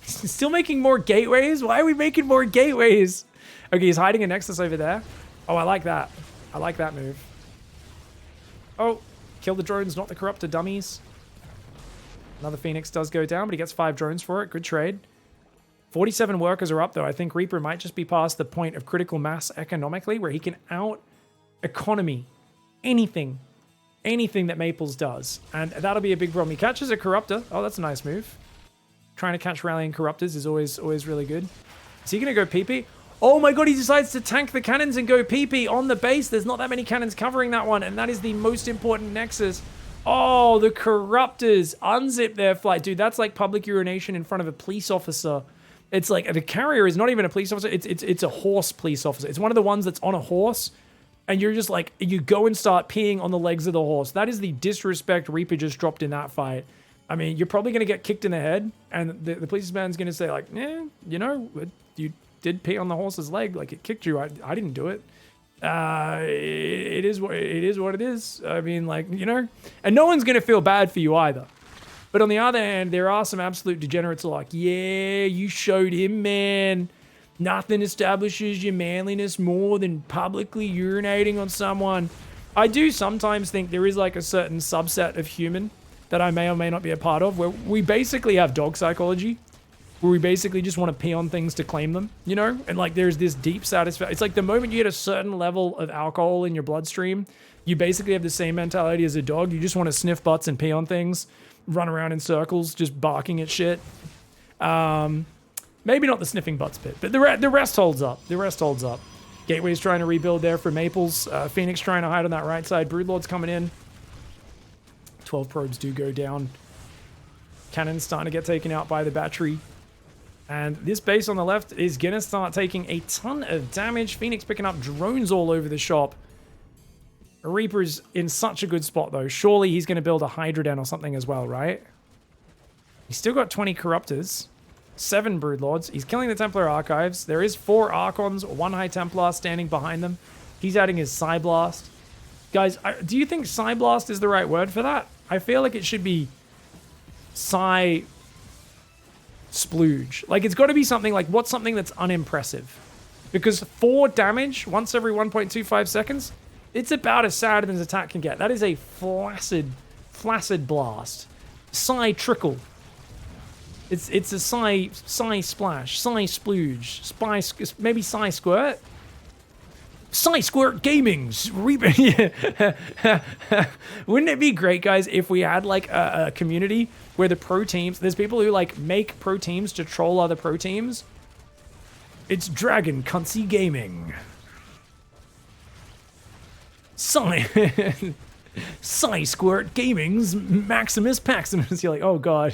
He's still making more gateways? Why are we making more gateways? Okay, he's hiding a Nexus over there. Oh, I like that. I like that move. Oh, kill the drones, not the Corruptor dummies. Another Phoenix does go down, but he gets 5 drones for it. Good trade. 47 workers are up, though. I think Reaper might just be past the point of critical mass economically, where he can out-economy anything that Maples does. And that'll be a big problem. He catches a Corruptor. Oh, that's a nice move. Trying to catch rallying Corruptors is always really good. Is he going to go PP? Oh my god, he decides to tank the cannons and go PP on the base. There's not that many cannons covering that one, and that is the most important Nexus. Oh, the Corruptors unzip their flight. Dude, that's like public urination in front of a police officer. It's like, the carrier is not even a police officer. It's a horse police officer. It's one of the ones that's on a horse. And you're just like, you go and start peeing on the legs of the horse. That is the disrespect Reaper just dropped in that fight. I mean, you're probably going to get kicked in the head. And the policeman's going to say like, you know, you did pee on the horse's leg. Like, it kicked you. I didn't do it. It is what it is. I mean, like, you know. And no one's going to feel bad for you either. But on the other hand, there are some absolute degenerates like, yeah, you showed him, man. Nothing establishes your manliness more than publicly urinating on someone. I do sometimes think there is like a certain subset of human that I may or may not be a part of, where we basically have dog psychology, where we basically just want to pee on things to claim them, you know? And like there's this deep satisfaction. It's like the moment you get a certain level of alcohol in your bloodstream, you basically have the same mentality as a dog. You just want to sniff butts and pee on things, run around in circles, just barking at shit. Maybe not the sniffing butts bit, but the rest holds up. The rest holds up. Gateway's trying to rebuild there for Maples. Phoenix trying to hide on that right side. Broodlord's coming in. 12 probes do go down. Cannon's starting to get taken out by the battery. And this base on the left is going to start taking a ton of damage. Phoenix picking up drones all over the shop. Reaper's in such a good spot, though. Surely he's going to build a Hydra Den or something as well, right? He's still got 20 Corruptors. 7 Broodlords. He's killing the Templar Archives. There is 4 Archons, 1 High Templar standing behind them. He's adding his Psyblast. Guys, do you think Psyblast is the right word for that? I feel like it should be Psy Splooge. Like, it's got to be something like, what's something that's unimpressive? Because 4 damage once every 1.25 seconds, it's about as sad as an attack can get. That is a flaccid blast. Psy Trickle. It's a Psy Splash, Psy Splooge, maybe Psy Squirt. Psy Squirt Gaming's Wouldn't it be great, guys, if we had like a community where the pro teams, there's people who like make pro teams to troll other pro teams. It's Dragon Cuntsy Gaming. Psy Squirt Gaming's Maximus Paximus. You're like, oh god.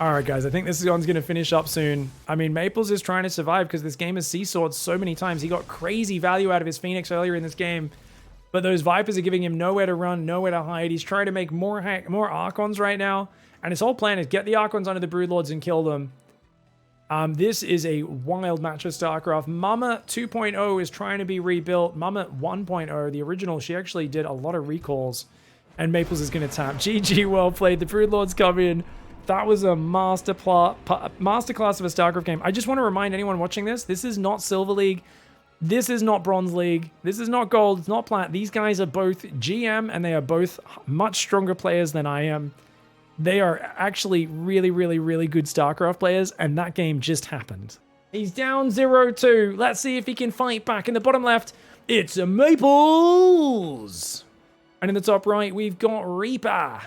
Alright guys, I think this one's going to finish up soon. I mean, Maples is trying to survive because this game has seesawed so many times. He got crazy value out of his Phoenix earlier in this game, but those Vipers are giving him nowhere to run, nowhere to hide. He's trying to make more Archons right now, and his whole plan is get the Archons under the Broodlords and kill them. This is a wild match of StarCraft. Mama 2.0 is trying to be rebuilt. Mama 1.0, the original, she actually did a lot of recalls. And Maples is going to tap. GG, well played. The Broodlords come in. That was a masterclass of a StarCraft game. I just want to remind anyone watching this is not Silver League. This is not Bronze League. This is not Gold. It's not Plat. These guys are both GM, and they are both much stronger players than I am. They are actually really, really, really good StarCraft players, and that game just happened. He's down 0-2. Let's see if he can fight back. In the bottom left, it's a Maples. And in the top right, we've got Reaper.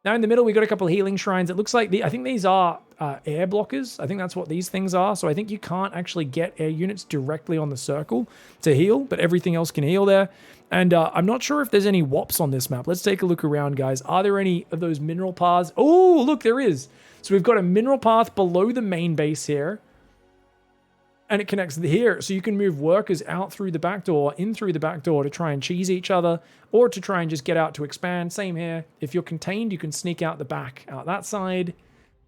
Now in the middle, we've got a couple of healing shrines. It looks like, I think these are air blockers. I think that's what these things are. So I think you can't actually get air units directly on the circle to heal, but everything else can heal there. And I'm not sure if there's any WOPs on this map. Let's take a look around, guys. Are there any of those mineral paths? Oh, look, there is. So we've got a mineral path below the main base here. And it connects here. So you can move workers out through the back door, in through the back door to try and cheese each other, or to try and just get out to expand. Same here. If you're contained, you can sneak out the back, out that side.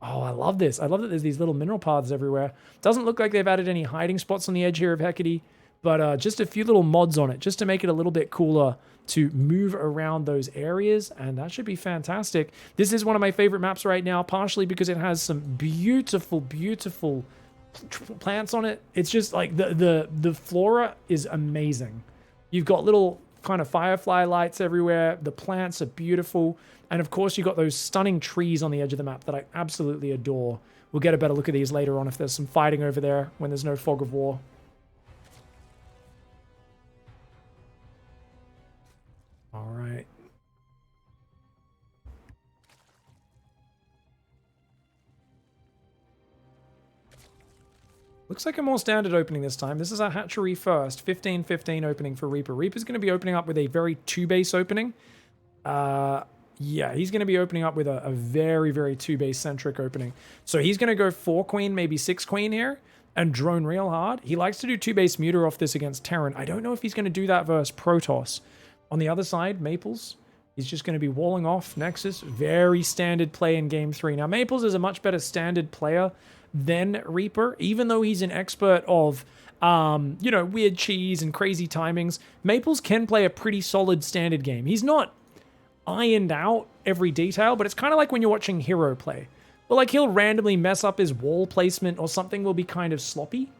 Oh, I love this. I love that there's these little mineral paths everywhere. Doesn't look like they've added any hiding spots on the edge here of Hecate. But just a few little mods on it, just to make it a little bit cooler to move around those areas, and that should be fantastic. This is one of my favorite maps right now, partially because it has some beautiful, beautiful plants on it. It's just like the flora is amazing. You've got little kind of firefly lights everywhere. The plants are beautiful. And of course, you've got those stunning trees on the edge of the map that I absolutely adore. We'll get a better look at these later on if there's some fighting over there when there's no fog of war. All right. Looks like a more standard opening this time. This is a hatchery first. 15-15 opening for Reaper. Reaper's going to be opening up with a very 2-base opening. Yeah, he's going to be opening up with a very, very 2-base centric opening. So he's going to go 4 queen, maybe 6 queen here, and drone real hard. He likes to do 2-base muter off this against Terran. I don't know if he's going to do that versus Protoss. On the other side, Maples, he's just going to be walling off Nexus. Very standard play in Game 3. Now, Maples is a much better standard player than Reaper, even though he's an expert of, you know, weird cheese and crazy timings. Maples can play a pretty solid standard game. He's not ironed out every detail, but it's kind of like when you're watching Hero play. But like he'll randomly mess up his wall placement or something will be kind of sloppy.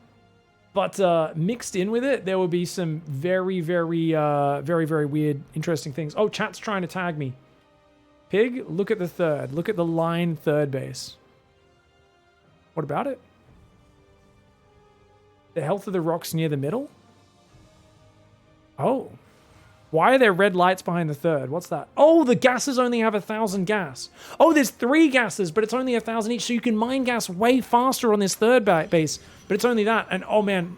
But mixed in with it, there will be some very, very weird, interesting things. Oh, chat's trying to tag me. Pig, look at the third. Look at the line third base. What about it? The health of the rocks near the middle? Oh. Why are there red lights behind the third? What's that? Oh, the gases only have 1,000 gas. Oh, there's 3 gases, but it's only 1,000 each, so you can mine gas way faster on this third base. But it's only that, and oh man,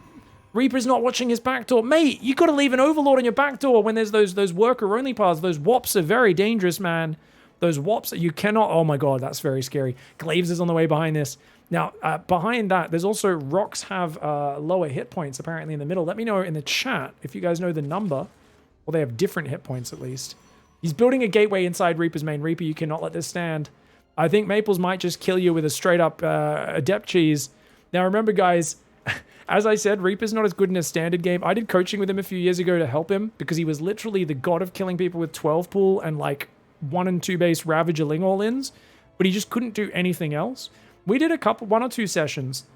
Reaper's not watching his backdoor. Mate, you gotta leave an Overlord on your backdoor when there's those worker-only paths. Those WAPs are very dangerous, man. Those WAPs, you cannot... Oh my god, that's very scary. Glaves is on the way behind this. Now, behind that, there's also rocks have lower hit points, apparently, in the middle. Let me know in the chat if you guys know the number. Well, they have different hit points, at least. He's building a gateway inside Reaper's main. Reaper, you cannot let this stand. I think Maples might just kill you with a straight-up Adept cheese. Now, remember, guys, as I said, Reaper's not as good in a standard game. I did coaching with him a few years ago to help him because he was literally the god of killing people with 12 pool and, like, 1 and 2 base Ravager Ling all-ins, but he just couldn't do anything else. We did 1 or 2 sessions.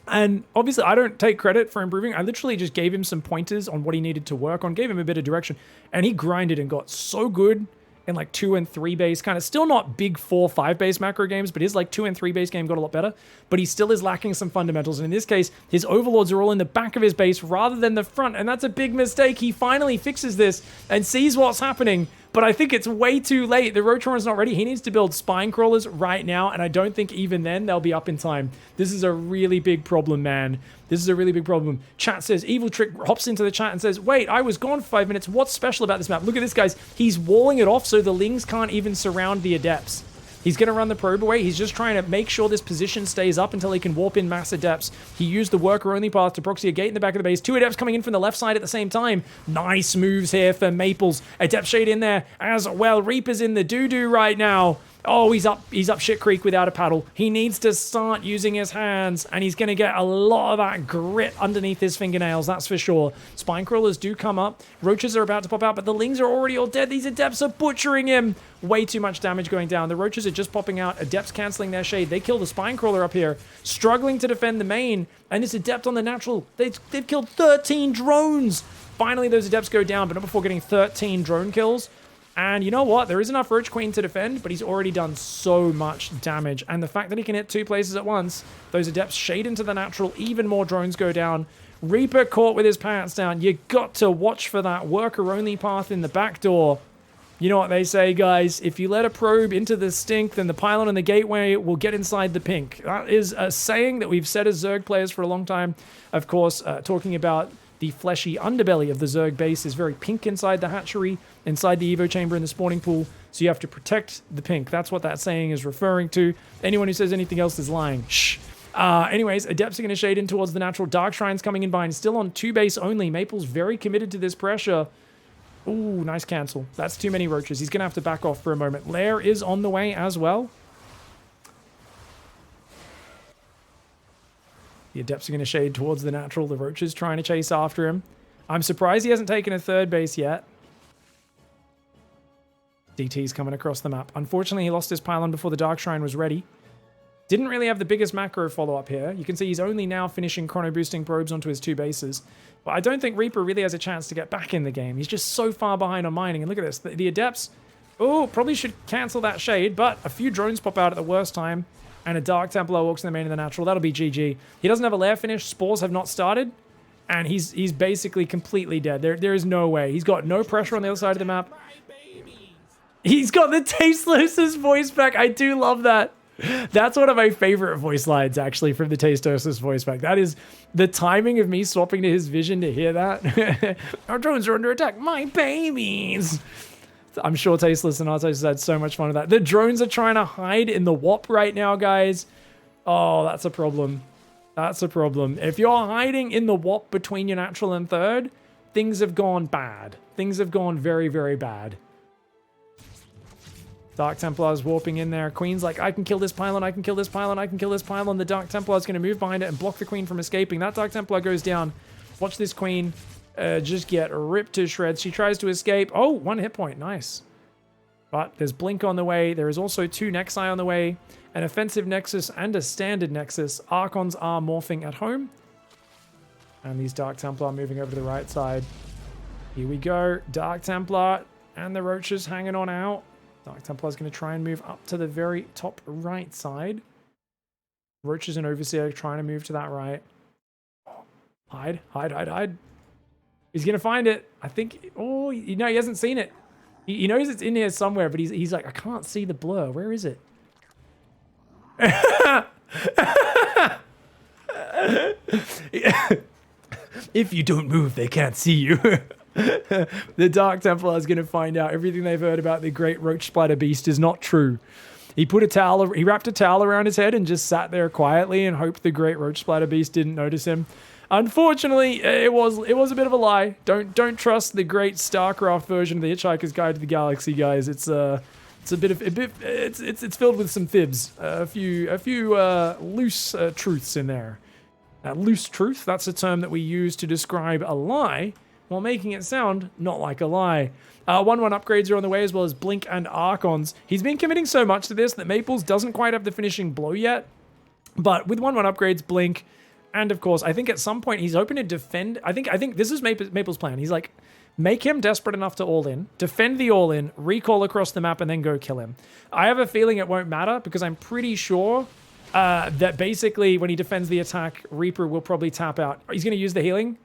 And obviously, I don't take credit for improving. I literally just gave him some pointers on what he needed to work on, gave him a bit of direction, and he grinded and got so good in like 2 and 3 base, kind of still not big 4, 5 base macro games, but his like 2 and 3 base game got a lot better, but he still is lacking some fundamentals. And in this case, his overlords are all in the back of his base rather than the front, and that's a big mistake. He finally fixes this and sees what's happening, but I think it's way too late. The Rotoran's not ready. He needs to build spine crawlers right now, and I don't think even then they'll be up in time. This is a really big problem, man. This is a really big problem. Chat says, Evil Trick hops into the chat and says, wait, I was gone for 5 minutes. What's special about this map? Look at this, guys. He's walling it off so the Lings can't even surround the Adepts. He's going to run the probe away. He's just trying to make sure this position stays up until he can warp in mass Adepts. He used the worker-only path to proxy a gate in the back of the base. 2 Adepts coming in from the left side at the same time. Nice moves here for Maples. Adept Shade in there as well. Reaper's in the doo-doo right now. Oh, he's up shit creek without a paddle. He needs to start using his hands, and he's going to get a lot of that grit underneath his fingernails, that's for sure. Spine crawlers do come up. Roaches are about to pop out, but the Lings are already all dead. These Adepts are butchering him. Way too much damage going down. The Roaches are just popping out. Adepts canceling their shade. They kill the spine crawler up here, struggling to defend the main, and this Adept on the natural. They've killed 13 drones. Finally, those Adepts go down, but not before getting 13 drone kills. And you know what? There is enough Roach Queen to defend, but he's already done so much damage. And the fact that he can hit 2 places at once, those Adepts shade into the natural, even more drones go down. Reaper caught with his pants down. You got to watch for that worker-only path in the back door. You know what they say, guys? If you let a probe into the stink, then the pylon and the gateway will get inside the pink. That is a saying that we've said as Zerg players for a long time. Of course, talking about the fleshy underbelly of the Zerg base is very pink inside the hatchery, inside the Evo chamber in the spawning pool, so you have to protect the pink. That's what that saying is referring to. Anyone who says anything else is lying. Shh. Anyways, Adepts are going to shade in towards the natural. Dark Shrine's coming in behind, still on 2 base only. Maple's very committed to this pressure. Ooh, nice cancel. That's too many Roaches. He's going to have to back off for a moment. Lair is on the way as well. The Adepts are going to shade towards the natural. The Roaches trying to chase after him. I'm surprised he hasn't taken a 3rd base yet. DT's coming across the map. Unfortunately, he lost his pylon before the Dark Shrine was ready. Didn't really have the biggest macro follow-up here. You can see he's only now finishing chrono-boosting probes onto his 2 bases. But I don't think Reaper really has a chance to get back in the game. He's just so far behind on mining. And look at this. The Adepts, oh, probably should cancel that shade, but a few drones pop out at the worst time. And a Dark Templar walks in the main of the natural. That'll be GG. He doesn't have a lair finish. Spores have not started. And he's basically completely dead. There is no way. He's got no pressure on the other side of the map. He's got the Tasteless's voice back. I do love that. That's one of my favorite voice lines, actually, from the Tasteless's voice back. That is the timing of me swapping to his vision to hear that. Our drones are under attack. My babies. I'm sure Tasteless and Artos has had so much fun with that. The drones are trying to hide in the WAP right now, guys. Oh, that's a problem. That's a problem. If you're hiding in the WAP between your natural and 3rd, things have gone bad. Things have gone very, very bad. Dark Templar's warping in there. Queen's like, I can kill this pylon, I can kill this pylon, I can kill this pylon. The Dark Templar's going to move behind it and block the Queen from escaping. That Dark Templar goes down. Watch this Queen just get ripped to shreds. She tries to escape. Oh, 1 hit point. Nice. But there's Blink on the way. There is also 2 Nexi on the way, an offensive Nexus and a standard Nexus. Archons are morphing at home. And these Dark Templar moving over to the right side. Here we go. Dark Templar and the Roaches hanging on out. Dark Templar is going to try and move up to the very top right side. Roaches and Overseer trying to move to that right. Hide, hide, hide, hide. He's going to find it. I think... Oh, you know, he hasn't seen it. He knows it's in here somewhere, but he's like, I can't see the blur. Where is it? If you don't move, they can't see you. The Dark Templar is going to find out everything they've heard about the great roach spider beast is not true. He wrapped a towel around his head and just sat there quietly and hoped the great roach spider beast didn't notice him. Unfortunately, it was a bit of a lie. Don't trust the great Starcraft version of the Hitchhiker's Guide to the Galaxy, guys. It's filled with some fibs, a few loose truths in there. Loose truth, that's a term that we use to describe a lie while making it sound not like a lie. 1-1 upgrades are on the way, as well as Blink and Archons. He's been committing so much to this that Maples doesn't quite have the finishing blow yet. But with 1-1 upgrades, Blink, and of course, I think at some point he's hoping to defend. I think this is Maple's plan. He's like, make him desperate enough to all-in, defend the all-in, recall across the map, and then go kill him. I have a feeling it won't matter, because I'm pretty sure that basically when he defends the attack, Reaper will probably tap out. He's going to use the healing.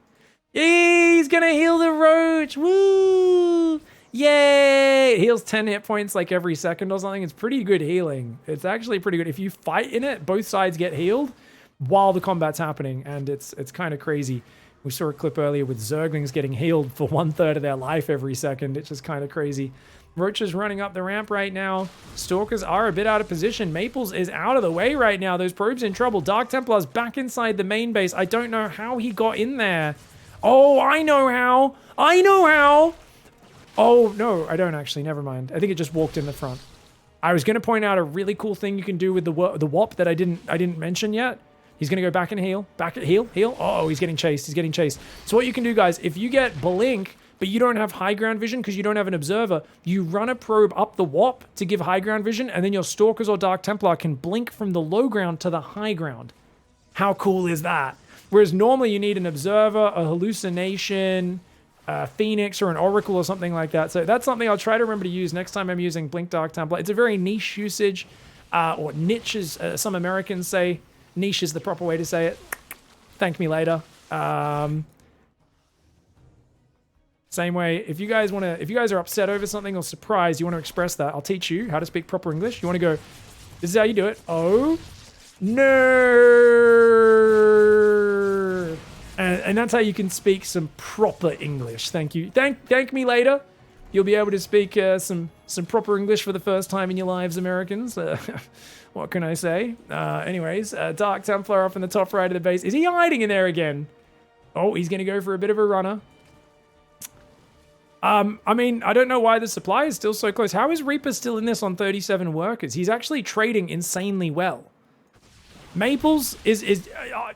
He's going to heal the Roach. Woo! Yay! It heals 10 hit points like every second or something. It's pretty good healing. It's actually pretty good. If you fight in it, both sides get healed while the combat's happening, and it's kind of crazy. We saw a clip earlier with Zerglings getting healed for 1/3 of their life every second. It's just kind of crazy. Roach is running up the ramp right now. Stalkers are a bit out of position. Maples is out of the way right now. Those probes in trouble. Dark Templar's back inside the main base. I don't know how he got in there. Oh, I know how. I know how. Oh, no, I don't actually. Never mind. I think it just walked in the front. I was going to point out a really cool thing you can do with the WAP that I didn't mention yet. He's going to go back and heal. Heal. Oh, he's getting chased. He's getting chased. So what you can do, guys, if you get Blink, but you don't have high ground vision because you don't have an observer, you run a probe up the WAP to give high ground vision, and then your Stalkers or Dark Templar can blink from the low ground to the high ground. How cool is that? Whereas normally you need an observer, a hallucination, a Phoenix, or an Oracle or something like that. So that's something I'll try to remember to use next time I'm using Blink Dark Templar. It's a very niche usage, or niche as some Americans say. Niche is the proper way to say it. Thank me later. Same way, if you guys are upset over something or surprised, you want to express that, I'll teach you how to speak proper English. You want to go, this is how you do it. Oh, no. And that's how you can speak some proper English. Thank you. Thank me later. You'll be able to speak some proper English for the first time in your lives, Americans. What can I say? Anyways, Dark Templar up in the top right of the base. Is he hiding in there again? Oh, he's going to go for a bit of a runner. I mean, I don't know why the supply is still so close. How is Reaper still in this on 37 workers? He's actually trading insanely well. Maples is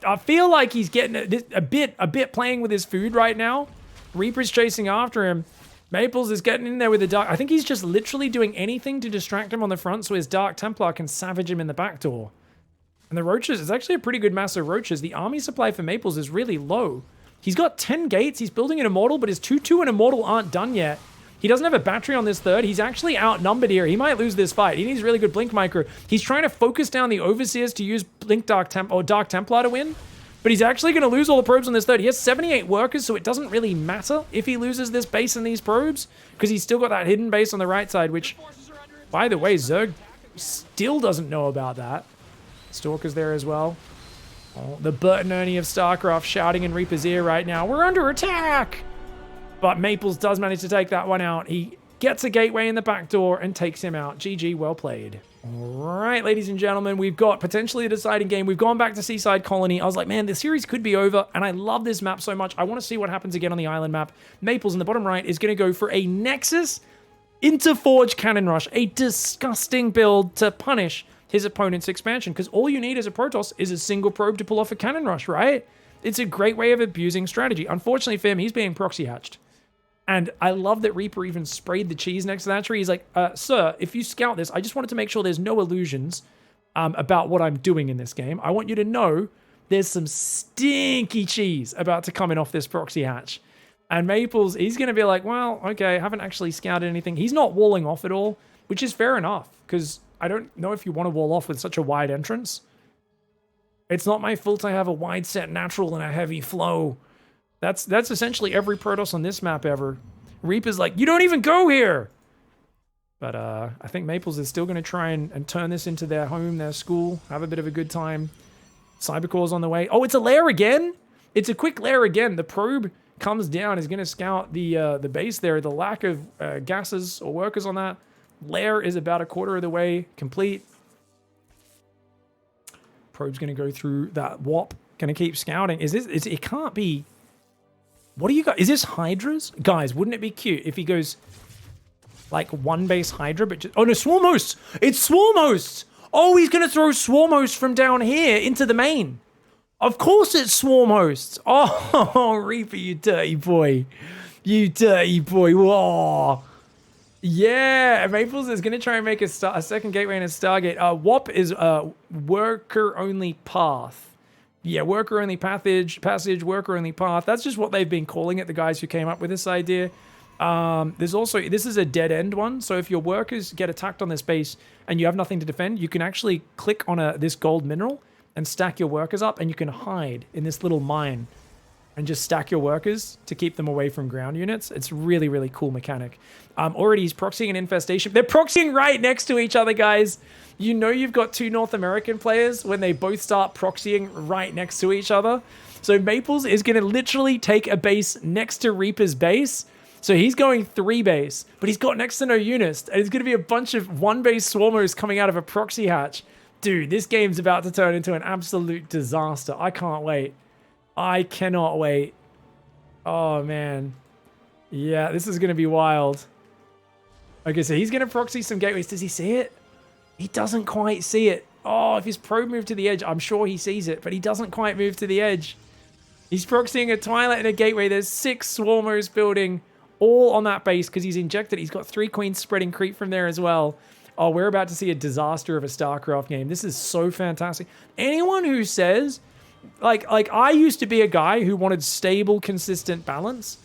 I feel like he's getting a bit playing with his food right now. Reaper's chasing after him. Maples is getting in there with the Dark. I think he's just literally doing anything to distract him on the front so his Dark Templar can savage him in the back door. And the Roaches, it's actually a pretty good mass of Roaches. The army supply for Maples is really low. He's got 10 gates. He's building an Immortal, but his 2-2 and Immortal aren't done yet. He doesn't have a battery on this third. He's actually outnumbered here. He might lose this fight. He needs really good Blink Micro. He's trying to focus down the Overseers to use Blink Dark Templar to win. But he's actually going to lose all the probes on this third. He has 78 workers, so it doesn't really matter if he loses this base and these probes, because he's still got that hidden base on the right side, which, by the way, Zerg still doesn't know about that. Stalker's there as well. Oh, the Bert and Ernie of StarCraft shouting in Reaper's ear right now, we're under attack! But Maples does manage to take that one out. He gets a gateway in the back door and takes him out. GG, well played. All right, ladies and gentlemen, we've got potentially a deciding game. We've gone back to Seaside Colony. I was like, man, the series could be over, and I love this map so much. I want to see what happens again on the island map. Maples in the bottom right is going to go for a Nexus Interforge Cannon Rush, a disgusting build to punish his opponent's expansion, because all you need as a Protoss is a single probe to pull off a Cannon Rush, right? It's a great way of abusing strategy. Unfortunately for him, he's being proxy hatched. And I love that Reaper even sprayed the cheese next to that tree. He's like, sir, if you scout this, I just wanted to make sure there's no illusions about what I'm doing in this game. I want you to know there's some stinky cheese about to come in off this proxy hatch. And Maples, he's going to be like, well, okay, I haven't actually scouted anything. He's not walling off at all, which is fair enough, because I don't know if you want to wall off with such a wide entrance. It's not my fault I have a wide set natural and a heavy flow. That's essentially every Protoss on this map ever. Reaper's like, you don't even go here! But I think Maples is still going to try and turn this into their home, their school, have a bit of a good time. Cybercore's on the way. Oh, it's a lair again? It's a quick lair again. The probe comes down, is going to scout the base there. The lack of gases or workers on that lair is about a quarter of the way complete. Probe's going to go through that WAP. Going to keep scouting. It can't be... What do you got? Is this Hydras? Guys, wouldn't it be cute if he goes like one base Hydra, but just... Oh no, Swarm Hosts! It's Swarm Hosts! Oh, he's going to throw Swarm Hosts from down here into the main. Of course it's Swarm Hosts. Oh, Reaper, you dirty boy. You dirty boy. Whoa. Yeah, Maples is going to try and make a second gateway and a Stargate. WAP is worker-only path. Yeah, worker-only passage, worker-only path. That's just what they've been calling it, the guys who came up with this idea. There's also, this is a dead-end one, so if your workers get attacked on this base and you have nothing to defend, you can actually click on this gold mineral and stack your workers up, and you can hide in this little mine and just stack your workers to keep them away from ground units. It's really, really cool mechanic. Already he's proxying an infestation. They're proxying right next to each other, guys. You know you've got two North American players when they both start proxying right next to each other. So Maples is going to literally take a base next to Reaper's base. So he's going 3 base, but he's got next to no units. And it's going to be a bunch of 1 base swarmers coming out of a proxy hatch. Dude, this game's about to turn into an absolute disaster. I can't wait. I cannot wait. Oh, man. Yeah, this is going to be wild. Okay, so he's going to proxy some gateways. Does he see it? He doesn't quite see it. Oh, if his probe moved to the edge, I'm sure he sees it, but he doesn't quite move to the edge. He's proxying a Twilight and a gateway. There's 6 swarmers building all on that base because he's injected. He's got 3 queens spreading creep from there as well. Oh, we're about to see a disaster of a StarCraft game. This is so fantastic. Anyone who says... Like I used to be a guy who wanted stable, consistent balance.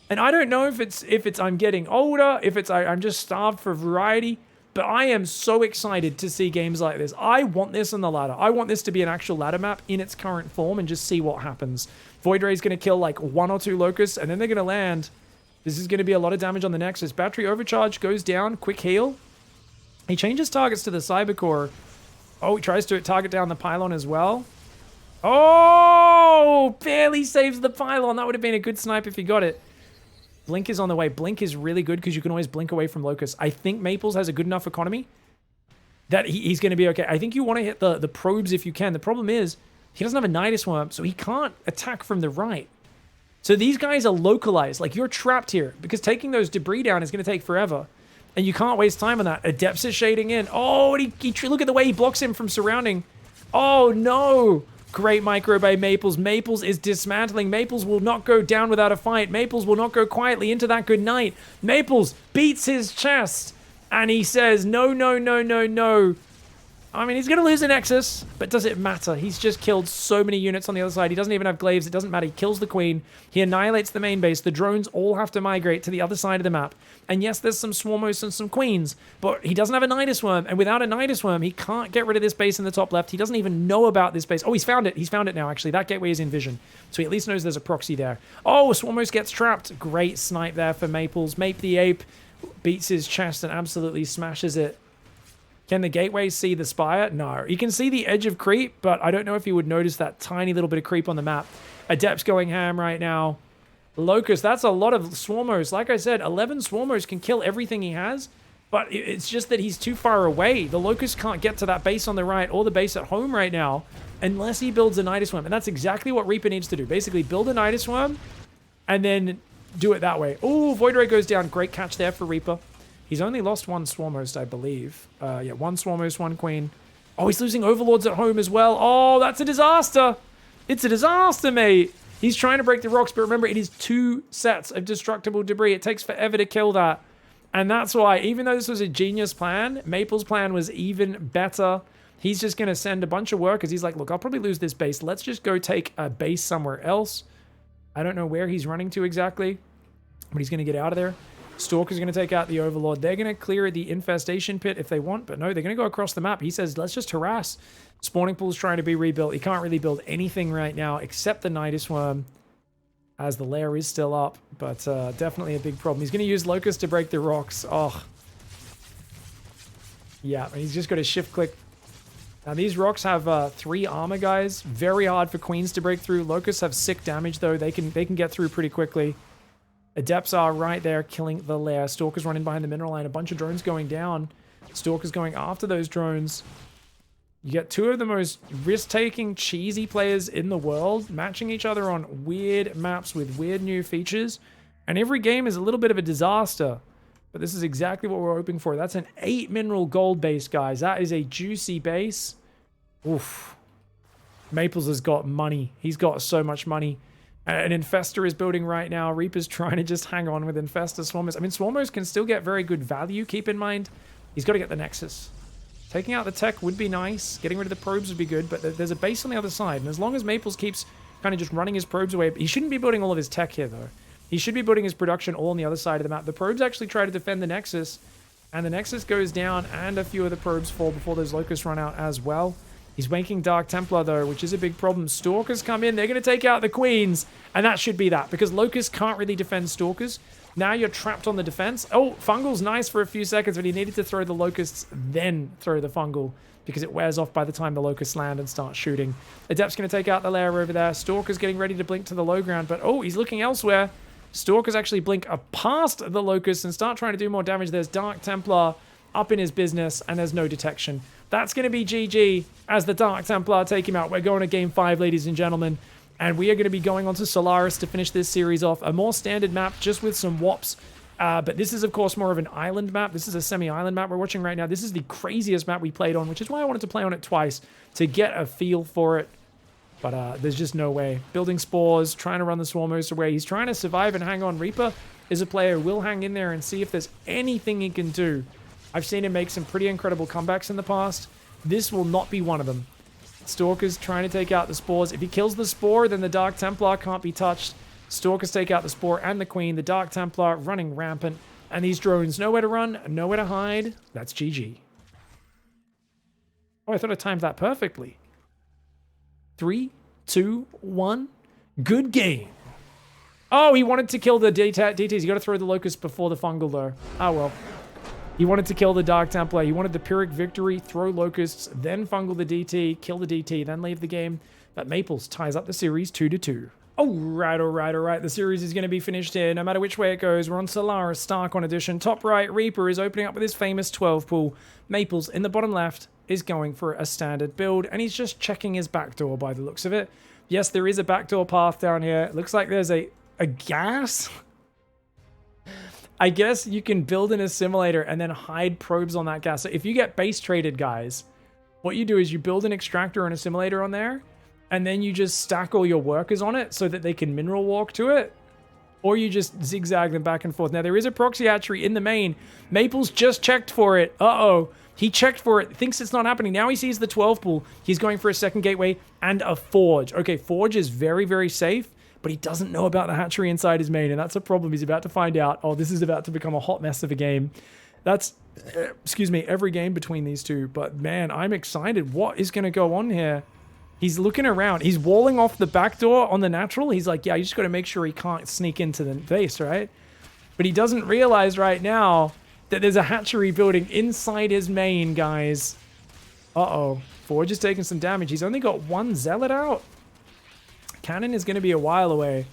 And I don't know if it's I'm getting older, if it's I'm just starved for variety, but I am so excited to see games like this. I want this in the ladder. I want this to be an actual ladder map in its current form and just see what happens. Void Ray's going to kill like 1 or 2 locusts, and then they're going to land. This is going to be a lot of damage on the Nexus. Battery overcharge goes down, quick heal. He changes targets to the Cybercore. Oh, he tries to target down the pylon as well. Oh, barely saves the pylon. That would have been a good snipe if he got it. Blink is on the way. Blink is really good because you can always blink away from Locust. I think Maples has a good enough economy that he's going to be okay. I think you want to hit the probes if you can. The problem is he doesn't have a Nidus Worm, so he can't attack from the right. So these guys are localized. Like, you're trapped here because taking those debris down is going to take forever. And you can't waste time on that. Adepts is shading in. Oh, and look at the way he blocks him from surrounding. Oh, no. Great micro by Maples. Maples is dismantling. Maples will not go down without a fight. Maples will not go quietly into that good night. Maples beats his chest. And he says, no, no, no, no, no. I mean, he's going to lose the Nexus, but does it matter? He's just killed so many units on the other side. He doesn't even have glaives. It doesn't matter. He kills the queen. He annihilates the main base. The drones all have to migrate to the other side of the map. And yes, there's some Swarmos and some queens, but he doesn't have a Nidus Worm. And without a Nidus Worm, he can't get rid of this base in the top left. He doesn't even know about this base. Oh, he's found it. He's found it now, actually. That gateway is in vision. So he at least knows there's a proxy there. Oh, Swarmos gets trapped. Great snipe there for Maples. Mape the Ape beats his chest and absolutely smashes it. Can the gateway see the spire? No. You can see the edge of creep, but I don't know if you would notice that tiny little bit of creep on the map. Adept's going ham right now. Locust, that's a lot of Swarmos. Like I said, 11 Swarmos can kill everything he has, but it's just that he's too far away. The Locust can't get to that base on the right or the base at home right now unless he builds a Nidus Worm. And that's exactly what Reaper needs to do. Basically, build a Nidus Worm and then do it that way. Oh, Void Ray goes down. Great catch there for Reaper. He's only lost 1 Swarmhost, I believe. Yeah, 1 Swarmhost, 1 Queen. Oh, he's losing Overlords at home as well. Oh, that's a disaster. It's a disaster, mate. He's trying to break the rocks, but remember, it is 2 sets of destructible debris. It takes forever to kill that. And that's why, even though this was a genius plan, Maple's plan was even better. He's just going to send a bunch of workers. He's like, look, I'll probably lose this base. Let's just go take a base somewhere else. I don't know where he's running to exactly, but he's going to get out of there. Stalker's going to take out the Overlord. They're going to clear the infestation pit if they want, but no, they're going to go across the map. He says, let's just harass. Spawning pool's trying to be rebuilt. He can't really build anything right now except the Nidus Worm, as the lair is still up, but definitely a big problem. He's going to use Locust to break the rocks. Oh. Yeah, and he's just got to shift-click. Now, these rocks have 3 armor, guys. Very hard for Queens to break through. Locusts have sick damage, though. They can get through pretty quickly. Adepts are right there killing the lair. Stalker's running behind the mineral line. A bunch of drones going down. Stalker's going after those drones. You get 2 of the most risk-taking, cheesy players in the world matching each other on weird maps with weird new features. And every game is a little bit of a disaster. But this is exactly what we're hoping for. That's an 8 mineral gold base, guys. That is a juicy base. Oof. Maples has got money. He's got so much money. An Infestor is building right now. Reaper's trying to just hang on with Infestor Swarmers. I mean, Swarmers can still get very good value. Keep in mind, he's got to get the Nexus. Taking out the tech would be nice. Getting rid of the probes would be good, but there's a base on the other side. And as long as Maples keeps kind of just running his probes away, he shouldn't be building all of his tech here, though. He should be building his production all on the other side of the map. The probes actually try to defend the Nexus, and the Nexus goes down, and a few of the probes fall before those Locusts run out as well. He's wanking Dark Templar, though, which is a big problem. Stalkers come in. They're going to take out the Queens, and that should be that, because Locusts can't really defend Stalkers. Now you're trapped on the defense. Oh, Fungal's nice for a few seconds, but he needed to throw the Locusts, then throw the Fungal, because it wears off by the time the Locusts land and start shooting. Adept's going to take out the lair over there. Stalker's getting ready to blink to the low ground, but oh, he's looking elsewhere. Stalkers actually blink past the Locusts and start trying to do more damage. There's Dark Templar up in his business, and there's no detection. That's going to be GG as the Dark Templar take him out. We're going to Game 5, ladies and gentlemen. And we are going to be going on to Solaris to finish this series off. A more standard map, just with some wops. But this is, of course, more of an island map. This is a semi-island map we're watching right now. This is the craziest map we played on, which is why I wanted to play on it twice, to get a feel for it. But there's just no way. Building spores, trying to run the Swarmers away. He's trying to survive and hang on. Reaper is a player who will hang in there and see if there's anything he can do. I've seen him make some pretty incredible comebacks in the past. This will not be one of them. Stalker's trying to take out the spores. If he kills the spore, then the Dark Templar can't be touched. Stalkers take out the spore and the Queen. The Dark Templar running rampant. And these drones, nowhere to run, nowhere to hide. That's GG. Oh, I thought I timed that perfectly. 3, 2, 1. Good game. Oh, he wanted to kill the DTs. You got to throw the Locust before the Fungal, though. Oh, well. He wanted to kill the Dark Templar. He wanted the Pyrrhic victory, throw Locusts, then Fungal the DT, kill the DT, then leave the game. But Maples ties up the series 2-2. All right. The series is going to be finished here. No matter which way it goes, we're on Solaris Starcon edition. Top right, Reaper is opening up with his famous 12 pool. Maples in the bottom left is going for a standard build, and he's just checking his backdoor by the looks of it. Yes, there is a backdoor path down here. It looks like there's a gas. I guess you can build an assimilator and then hide probes on that gas. So if you get base traded, guys, what you do is you build an extractor and assimilator on there, and then you just stack all your workers on it so that they can mineral walk to it. Or you just zigzag them back and forth. Now, there is a proxy hatchery in the main. Maples just checked for it. Uh-oh. He checked for it, thinks it's not happening. Now he sees the 12 pool. He's going for a second gateway and a forge. Okay, forge is very, very safe, but he doesn't know about the hatchery inside his main, and that's a problem. He's about to find out. Oh, this is about to become a hot mess of a game. That's, excuse me, every game between these two. But man, I'm excited. What is going to go on here? He's looking around. He's walling off the back door on the natural. He's like, yeah, you just got to make sure he can't sneak into the base, right? But he doesn't realize right now that there's a hatchery building inside his main, guys. Uh-oh. Forge is taking some damage. He's only got one Zealot out. Cannon is going to be a while away.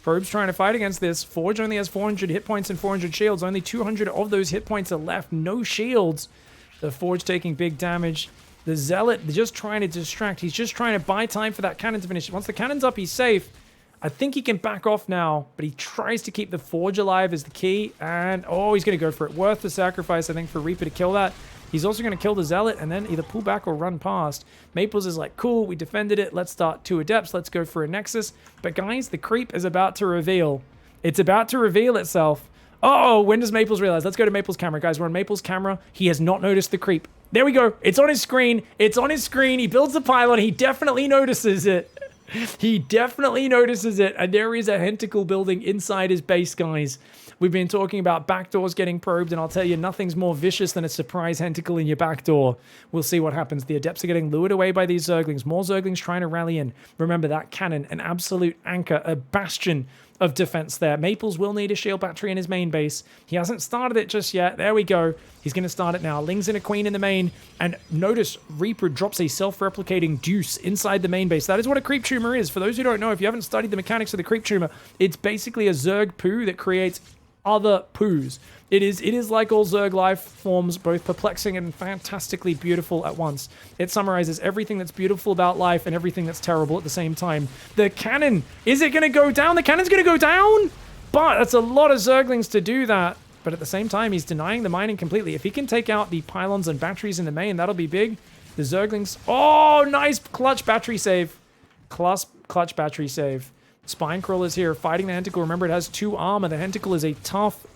Probe's trying to fight against this. Forge only has 400 hit points and 400 shields. Only 200 of those hit points are left. No shields. The Forge taking big damage. The Zealot just trying to distract. He's just trying to buy time for that cannon to finish. Once the cannon's up, he's safe. I think he can back off now, but he tries to keep the Forge alive as the key. And, oh, he's going to go for it. Worth the sacrifice, I think, for Reaper to kill that. He's also going to kill the Zealot and then either pull back or run past. Maples is like, cool, we defended it. Let's start 2 Adepts. Let's go for a Nexus. But guys, the creep is about to reveal. It's about to reveal itself. Uh-oh, when does Maples realize? Let's go to Maples' camera. Guys, we're on Maples' camera. He has not noticed the creep. There we go. It's on his screen. It's on his screen. He builds the pylon. He definitely notices it. He definitely notices it. And there is a Hentacle building inside his base, guys. We've been talking about backdoors getting probed, and I'll tell you, nothing's more vicious than a surprise Hentacle in your backdoor. We'll see what happens. The Adepts are getting lured away by these Zerglings. More Zerglings trying to rally in. Remember that cannon, an absolute anchor, a bastion of defense there. Maples will need a shield battery in his main base. He hasn't started it just yet. There we go. He's going to start it now. Ling's in a queen in the main. And notice Reaper drops a self-replicating deuce inside the main base. That is what a creep tumor is. For those who don't know, if you haven't studied the mechanics of the creep tumor, it's basically a Zerg poo that creates other poos. It is like all Zerg life forms, both perplexing and fantastically beautiful at once. It summarizes everything that's beautiful about life and everything that's terrible at the same time. The cannon, is it going to go down? The cannon's going to go down, but that's a lot of Zerglings to do that. But at the same time, he's denying the mining completely. If he can take out the pylons and batteries in the main, that'll be big. The Zerglings, oh, nice clutch battery save. Clutch battery save. Spine Crawler's here fighting the Hentacle. Remember, it has 2 armor. The Hentacle is a tough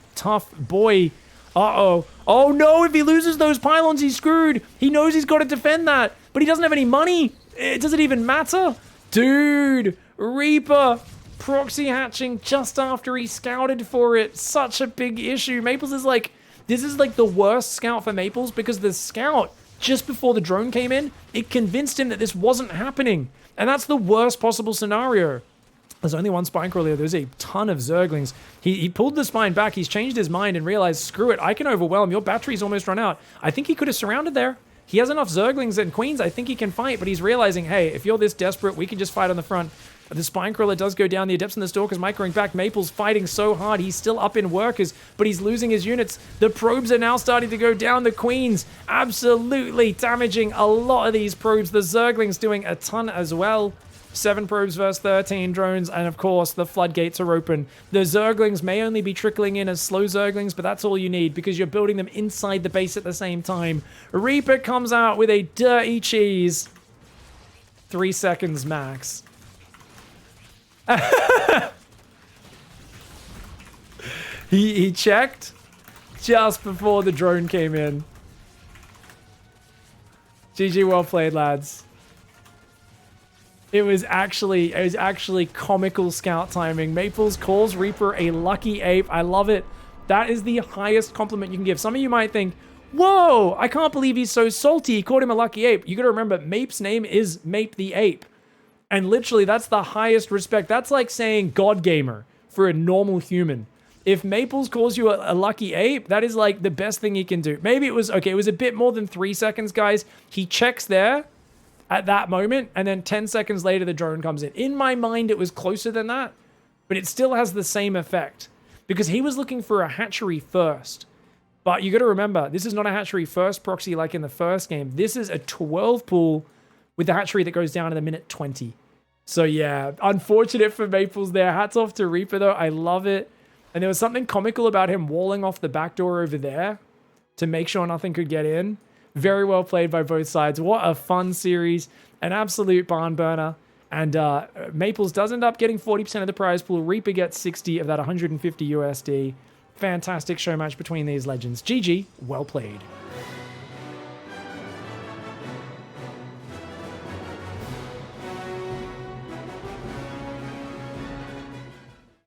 boy. Uh-oh. Oh, no. If he loses those pylons, he's screwed. He knows he's got to defend that, but he doesn't have any money. Does it even matter? Dude, Reaper proxy hatching just after he scouted for it. Such a big issue. Maples is like, this is like the worst scout for Maples because the scout, just before the drone came in, it convinced him that this wasn't happening. And that's the worst possible scenario. There's only one spine crawler. There's a ton of Zerglings. He pulled the spine back. He's changed his mind and realized, screw it, I can overwhelm. Your battery's almost run out. I think he could have surrounded there. He has enough Zerglings and Queens. I think he can fight, but he's realizing, hey, if you're this desperate, we can just fight on the front. The spine crawler does go down. The Adepts and the Stalkers microing back. Maple's fighting so hard. He's still up in workers, but he's losing his units. The probes are now starting to go down. The Queens absolutely damaging a lot of these probes. The Zerglings doing a ton as well. 7 probes versus 13 drones, and of course, the floodgates are open. The Zerglings may only be trickling in as slow Zerglings, but that's all you need because you're building them inside the base at the same time. Reaper comes out with a dirty cheese. 3 seconds max. He checked just before the drone came in. GG, well played, lads. It was actually comical scout timing. Maples calls Reaper a lucky ape. I love it. That is the highest compliment you can give. Some of you might think, whoa, I can't believe he's so salty. He called him a lucky ape. You got to remember, Mape's name is Mape the Ape. And literally, that's the highest respect. That's like saying God Gamer for a normal human. If Maples calls you a lucky ape, that is like the best thing he can do. Maybe it was, okay, it was a bit more than 3 seconds, guys. He checks there at that moment, and then 10 seconds later, the drone comes in. In my mind, it was closer than that, but it still has the same effect because he was looking for a hatchery first. But you got to remember, this is not a hatchery first proxy like in the first game. This is a 12 pool with the hatchery that goes down in the minute 20. So yeah, unfortunate for Maples there. Hats off to Reaper though. I love it. And there was something comical about him walling off the back door over there to make sure nothing could get in. Very well played by both sides. What a fun series. An absolute barn burner. And Maples does end up getting 40% of the prize pool. Reaper gets 60 of that 150 USD. Fantastic show match between these legends. GG, well played.